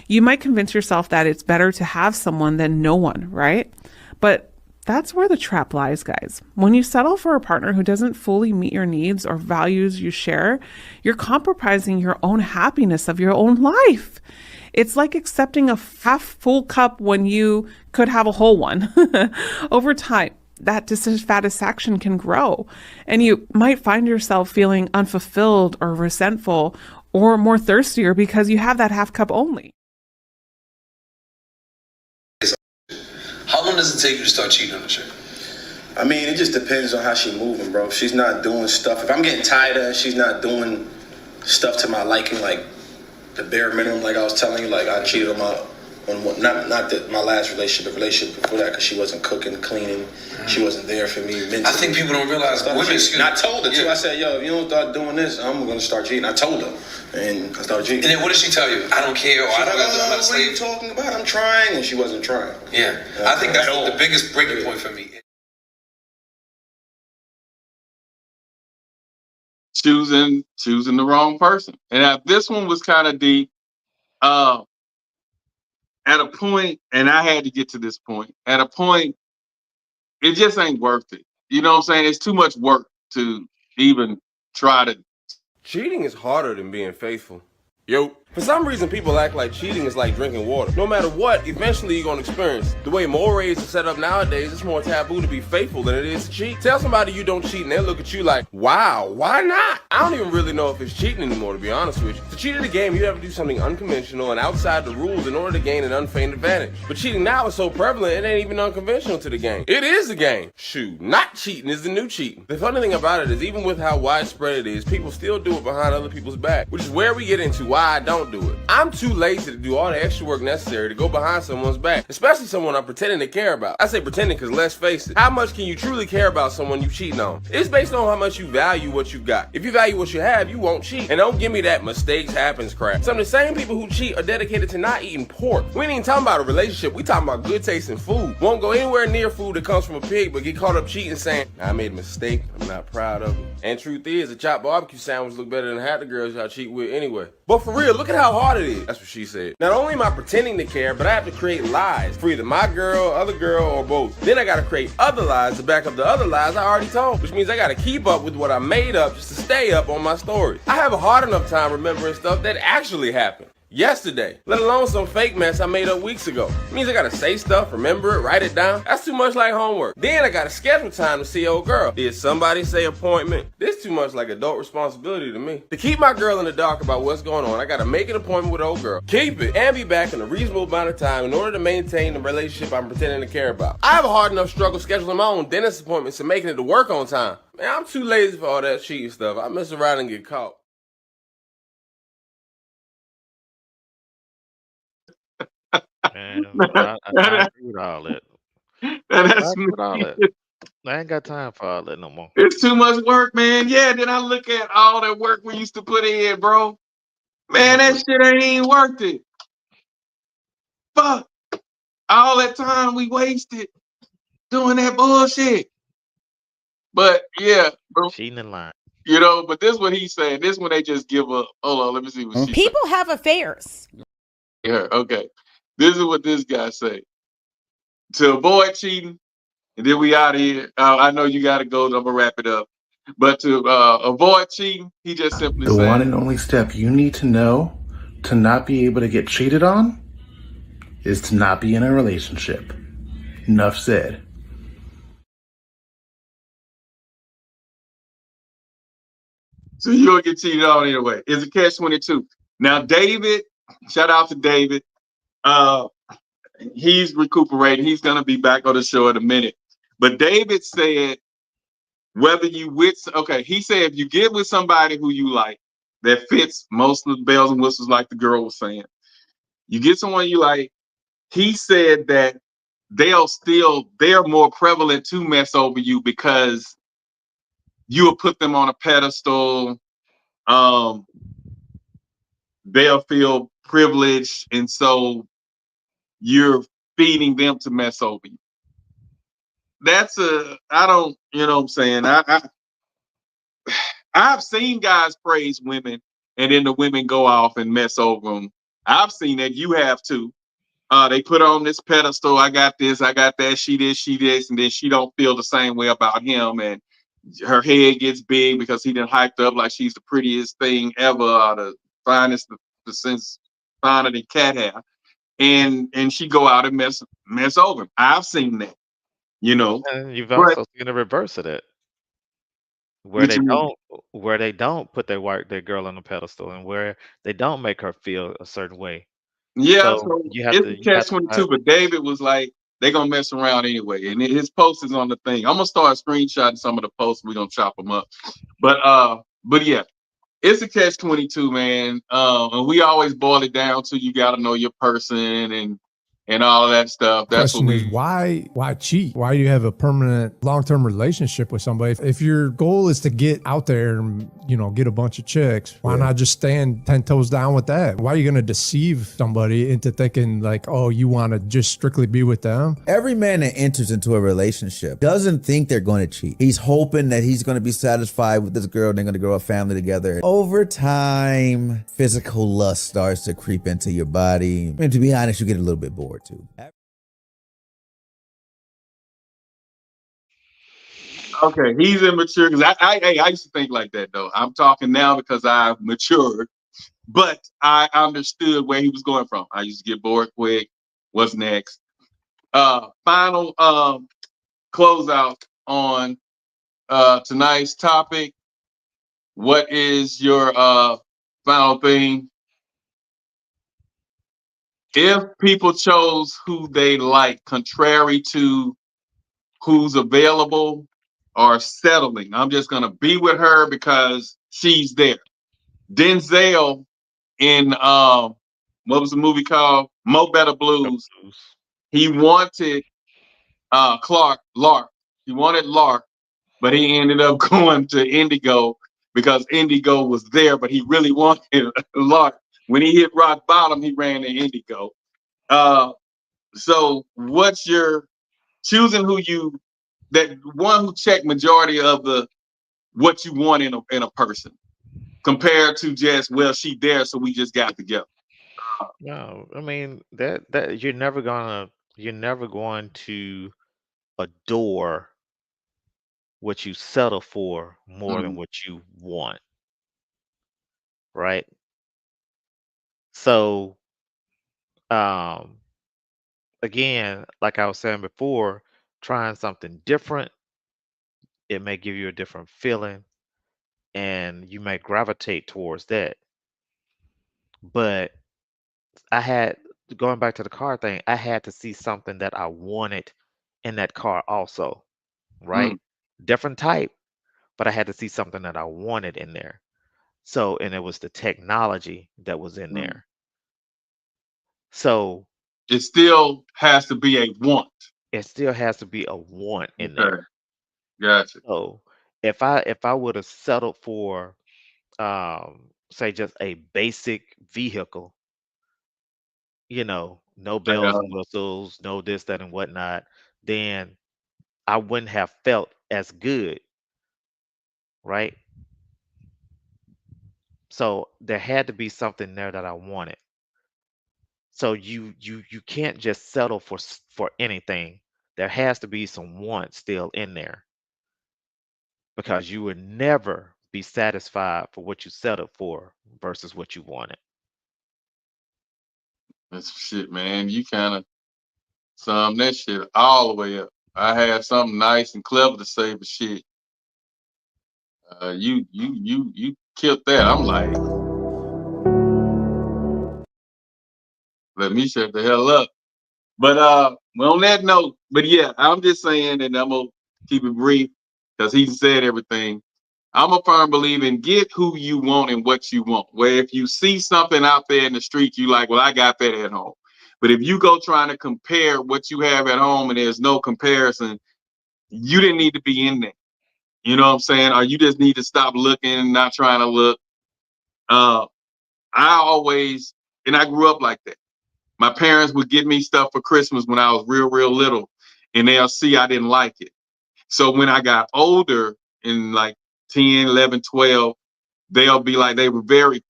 You might convince yourself that it's better to have someone than no one, right? But that's where the trap lies, guys. When you settle for a partner who doesn't fully meet your needs or values you share, you're compromising your own happiness of your own life. It's like accepting a half full cup when you could have a whole one. Over time, that dissatisfaction can grow, and you might find yourself feeling unfulfilled or resentful or more thirstier because you have that half cup only. How long does it take you to start cheating on a chick? I mean, it just depends on how she's moving, bro. If she's not doing stuff, if I'm getting tired of her, she's not doing stuff to my liking, like the bare minimum, like I was telling you, like I cheated on my last relationship, the relationship before that, because she wasn't cooking, cleaning, she wasn't there for me mentally. I think people don't realize women. And I told her too. I said, yo, if you don't start doing this, I'm gonna start cheating. I told her, and I started cheating. And then what did she tell you? I don't care, or I don't got to. I'm not a slave. What are you talking about? I'm trying, and she wasn't trying. Yeah, I think that's the biggest breaking point for me. Choosing the wrong person. And this one was kind of deep. At a point, and I had to get to this point, at a point, it just ain't worth it. You know what I'm saying? It's too much work to even try to. Cheating is harder than being faithful. Yo, for some reason, people act like cheating is like drinking water. No matter what, eventually you're gonna experience. The way mores are set up nowadays, it's more taboo to be faithful than it is to cheat. Tell somebody you don't cheat and they'll look at you like, wow, why not? I don't even really know if it's cheating anymore, to be honest with you. To cheat at a game, you have to do something unconventional and outside the rules in order to gain an unfeigned advantage. But cheating now is so prevalent, it ain't even unconventional to the game. It is the game. Shoot, not cheating is the new cheating. The funny thing about it is, even with how widespread it is, people still do it behind other people's back, which is where we get into why I don't do it. I'm too lazy to do all the extra work necessary to go behind someone's back, especially someone I'm pretending to care about. I say pretending because let's face it, how much can you truly care about someone you cheating on? It's based on how much you value what you got. If you value what you have, you won't cheat. And don't give me that mistakes happens crap. Some of the same people who cheat are dedicated to not eating pork. We ain't even talking about a relationship, we talking about good taste in food. Won't go anywhere near food that comes from a pig, but get caught up cheating saying, I made a mistake, I'm not proud of it. And truth is, a chopped barbecue sandwich look better than half the girls y'all cheat with anyway. But for real, look at how hard it is. That's what she said. Not only am I pretending to care, but I have to create lies for either my girl, other girl, or both. Then I gotta create other lies to back up the other lies I already told, which means I gotta keep up with what I made up just to stay up on my stories. I have a hard enough time remembering stuff that actually happened yesterday, let alone some fake mess I made up weeks ago. It means I gotta say stuff, remember it, write it down. That's too much like homework. Then I gotta schedule time to see old girl. Did somebody say appointment? This too much like adult responsibility to me. To keep my girl in the dark about what's going on, I gotta make an appointment with old girl, keep it, and be back in a reasonable amount of time in order to maintain the relationship I'm pretending to care about. I have a hard enough struggle scheduling my own dentist appointments and making it to work on time. Man, I'm too lazy for all that cheating stuff. I mess around and get caught. Man, I agree with all that. That's I ain't got time for all that no more. It's too much work, man. Yeah, then I look at all that work we used to put in, bro. Man, that shit ain't even worth it. Fuck. All that time we wasted doing that bullshit. But yeah, bro. Cheating in line. You know, but this is what he's saying. This one they just give up. Hold on, let me see what she People have affairs. Yeah, okay. This is what this guy say. To avoid cheating, and then we out of here. I know you got to go. I'm gonna wrap it up. But to avoid cheating, he just simply The one said, and only step you need to know to not be able to get cheated on is to not be in a relationship. Enough said. so you'll get cheated on anyway. It's a catch-22. Now, David, shout out to David. He's recuperating. He's gonna be back on the show in a minute. But David said, whether you he said if you get with somebody who you like that fits most of the bells and whistles, like the girl was saying, you get someone you like. He said that they're more prevalent to mess over you because you will put them on a pedestal. They'll feel privileged, and so you're feeding them to mess over you. I don't, you know what I'm saying? I've seen guys praise women and then the women go off and mess over them. I've seen that. You have too. They put her on this pedestal. I got this, I got that. She this, and then she don't feel the same way about him, and her head gets big because he done hyped up like she's the prettiest thing ever, or the finest, the sense finer than cat hair, and she go out and mess over him. I've seen that, you know. And you've But also seen the reverse of that, where what they you mean? don't put their girl on a pedestal, and where they don't make her feel a certain way. Yeah, So so you have it's to a catch-22. But David was like, they gonna mess around anyway, and his post is on the thing. I'm gonna start screenshotting some of the posts. We're gonna chop them up. But yeah, it's a catch-22, man. And we always boil it down to you got to know your person and all of that stuff. That's what Question is why cheat? Why do you have a permanent long-term relationship with somebody? If your goal is to get out there and, get a bunch of chicks, why not just stand 10 toes down with that? Why are you going to deceive somebody into thinking like, oh, you want to just strictly be with them? Every man that enters into a relationship doesn't think they're going to cheat. He's hoping that he's going to be satisfied with this girl and they're going to grow a family together. Over time, physical lust starts to creep into your body. And to be honest, you get a little bit bored too. Okay, he's immature because I used to think like that though. I'm talking now because I've matured, but I understood where he was going from. I used to get bored quick. What's next? Final closeout on tonight's topic. What is your final thing? If people chose who they like, contrary to who's available or settling, I'm just gonna be with her because she's there. Denzel in what was the movie called? Mo Better Blues. He wanted Lark. He wanted Lark, but he ended up going to Indigo because Indigo was there, but he really wanted Lark. When he hit rock bottom, he ran to Indigo. So what's your choosing that one who checked majority of the what you want in a person compared to just, well, she there, so we just got together. No, I mean that you're never going to adore what you settle for more than what you want, right? So, again, like I was saying before, trying something different, it may give you a different feeling, and you may gravitate towards that. But going back to the car thing, I had to see something that I wanted in that car also, right? Different type, but I had to see something that I wanted in there. So, and it was the technology that was in there. So it still has to be a want. It still has to be a want in there. Gotcha. So if I would have settled for say just a basic vehicle, no bells and whistles, no this, that, and whatnot, then I wouldn't have felt as good, right? So there had to be something there that I wanted. So you can't just settle for anything there has to be some want still in there, because you would never be satisfied for what you settled for versus what you wanted. That's shit, man. You kind of sum that shit all the way up. I had something nice and clever to say, but shit, you killed that. I'm like, let me shut the hell up. But on that note, but yeah, I'm just saying, and I'm gonna keep it brief because he said everything. I'm a firm believer in get who you want and what you want. Where if you see something out there in the street, you like, well, I got that at home. But if you go trying to compare what you have at home and there's no comparison, you didn't need to be in there. You know what I'm saying? Or you just need to stop looking and not trying to look. I always, and I grew up like that. My parents would give me stuff for Christmas when I was real, real little, and they'll see I didn't like it. So when I got older in like 10, 11, 12, they'll be like, they were very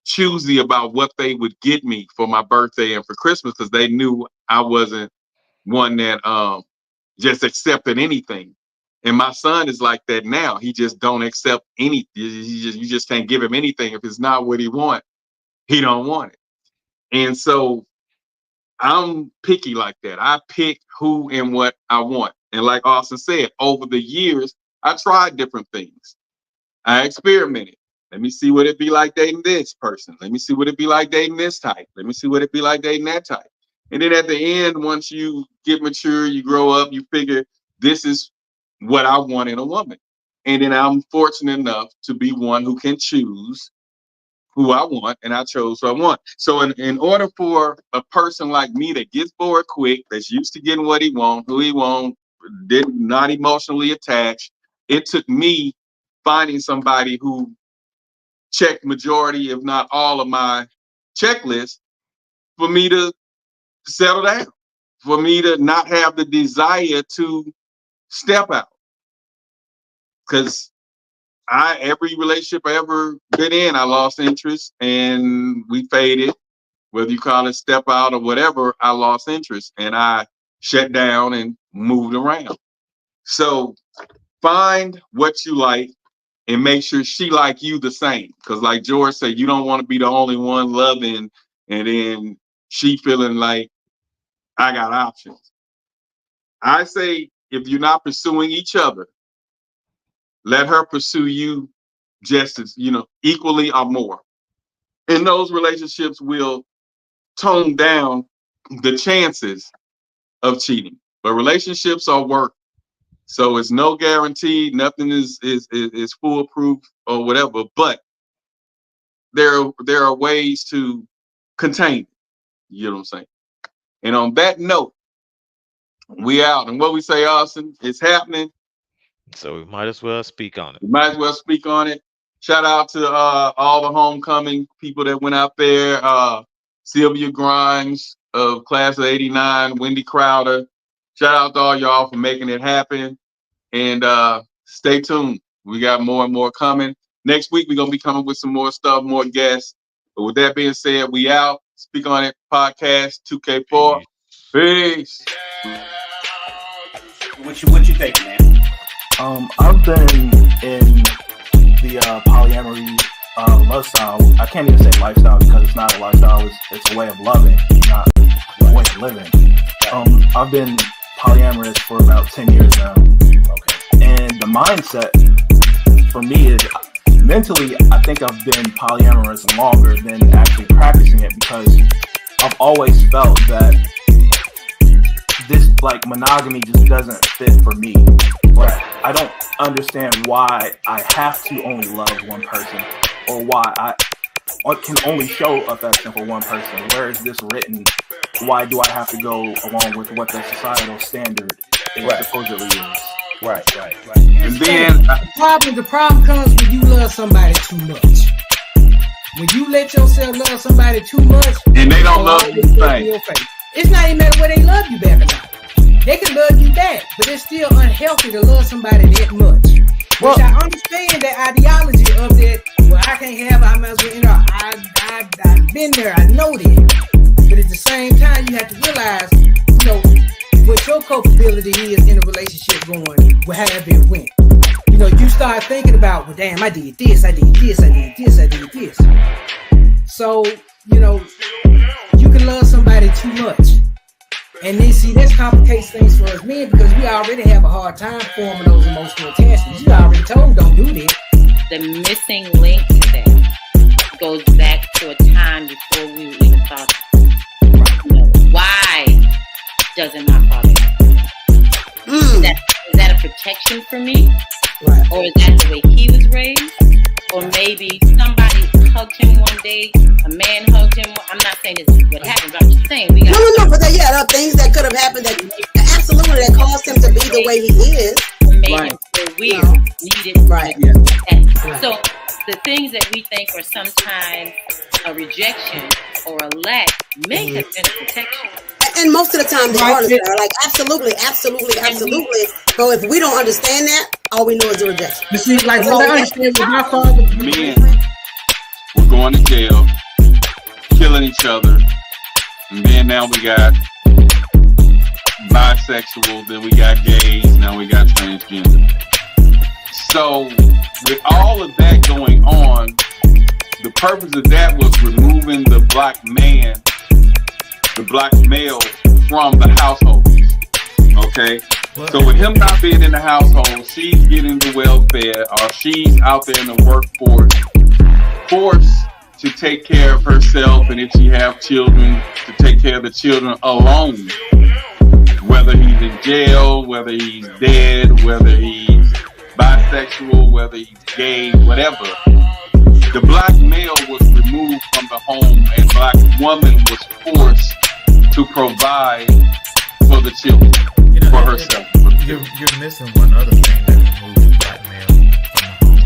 choosy about what they would get me for my birthday and for Christmas because they knew I wasn't one that just accepted anything. And my son is like that now. He just don't accept anything. You just can't give him anything. If it's not what he want, he don't want it. And so I'm picky like that. I pick who and what I want. And like Austin said, over the years, I tried different things. I experimented. Let me see what it'd be like dating this person. Let me see what it'd be like dating this type. Let me see what it'd be like dating that type. And then at the end, once you get mature, you grow up, you figure this is what I want in a woman. And then I'm fortunate enough to be one who can choose who I want, and I chose who I want. So in order for a person like me that gets bored quick, that's used to getting what he wants, who he wants, not emotionally attached, it took me finding somebody who checked majority, if not all of my checklists for me to settle down, for me to not have the desire to step out. Because every relationship I ever been in, I lost interest and we faded. Whether you call it step out or whatever, I lost interest and I shut down and moved around. So find what you like and make sure she like you the same. Because like George said, you don't want to be the only one loving and then she feeling like I got options. I say if you're not pursuing each other, let her pursue you just as, equally or more. And those relationships will tone down the chances of cheating. But relationships are work. So it's no guarantee, nothing is foolproof or whatever, but there are ways to contain it. You know what I'm saying? And on that note, we out. And what we say, Austin, it's happening. So we might as well speak on it. We might as well speak on it. Shout out to all the homecoming people that went out there. Sylvia Grimes of class of '89, Wendy Crowder. Shout out to all y'all for making it happen. And stay tuned. We got more and more coming. Next week, we're going to be coming with some more stuff, more guests. But with that being said, we out. Speak on It podcast 2K4. Peace. What you think, man? I've been in the polyamory lifestyle. I can't even say lifestyle because it's not a lifestyle. It's a way of loving, not a way of living. I've been polyamorous for about 10 years now. Okay. And the mindset for me is mentally, I think I've been polyamorous longer than actually practicing it because I've always felt that this monogamy just doesn't fit for me. Right. I don't understand why I have to only love one person or why I can only show affection for one person. Where is this written? Why do I have to go along with what the societal standard supposedly is? Right. And then the problem comes when you love somebody too much. When you let yourself love somebody too much, and they don't love you the same. It's not even matter whether they love you back or not. They can love you back, but it's still unhealthy to love somebody that much. Which I understand that ideology of that. Well, I can't have. I might as well. I've been there. I know that. But at the same time, you have to realize, what what your culpability is in a relationship going, however it went. You know, you start thinking about, well, damn, I did this, I did this, I did this, I did this. So, you know, you can love somebody too much. And then see, this complicates things for us men because we already have a hard time forming those emotional attachments. You already told them, don't do that. The missing link to that goes back to a time before we were even fathers. You know, why doesn't my father is that a protection for me? Right. Or is that the way he was raised? Or maybe somebody hugged him one day, a man hugged him. I'm not saying this is what happened, but I'm just saying we got No, but there are things that could have happened that absolutely that caused him to be the way he is. made him feel weird, needed that. So the things that we think are sometimes a rejection or a lack may have been a protection. And most of the time they are like absolutely. So if we don't understand that, all we know is a rejection. But see, like what I understand with my father, men were going to jail, killing each other, and then now we got bisexual, then we got gays, now we got transgender. So with all of that going on, the purpose of that was removing the black man, the black male from the household. Okay? So with him not being in the household, she's getting the welfare, or she's out there in the workforce, forced to take care of herself, and if she have children, to take care of the children alone. Whether he's in jail, whether he's dead, whether he's bisexual, whether he's gay, whatever. The black male was removed from the home, and black woman was forced to provide for the children, for herself. You're missing one other thing that removes black male from the home.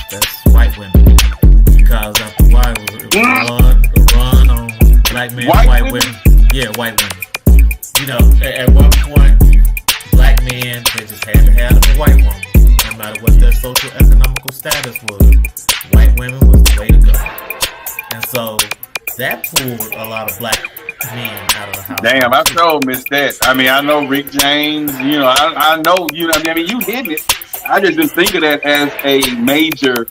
That's white women. Because after a while, it was a run on black men, white women. Yeah, white women. You know, at one point, black men, they just had to have a white woman. No matter what their social economical status was, white women was the way to go. And so that pulled a lot of black men out of the house. Damn, I sure missed that. I mean, I know Rick James, you know, I know, you know, I mean, you hit it. I just didn't think of that as a major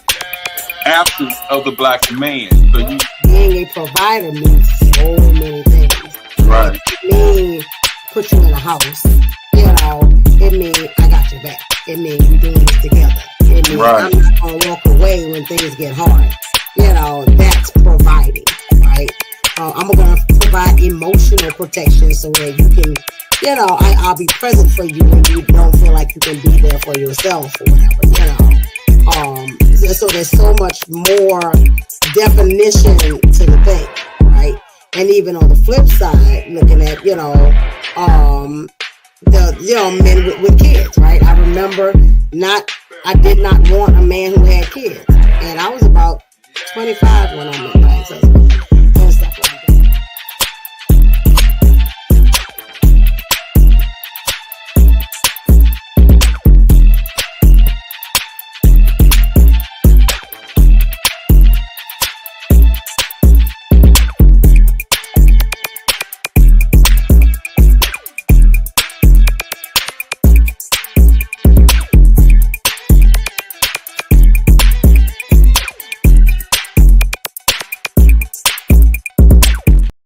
absence of the black man. So you being a provider means so many things. Right. It means put you in a house. You know, it means I got your back. It means we're doing this together. It means I'm not gonna walk away when things get hard. You know, that's providing, right? I'm gonna provide emotional protection so that you can, you know, I'll be present for you when you don't feel like you can be there for yourself or whatever, you know. So there's so much more definition to the thing, right? And even on the flip side, looking at, you know, men with kids, right? I remember I did not want a man who had kids. And I was about 25 when I met my ex-husband.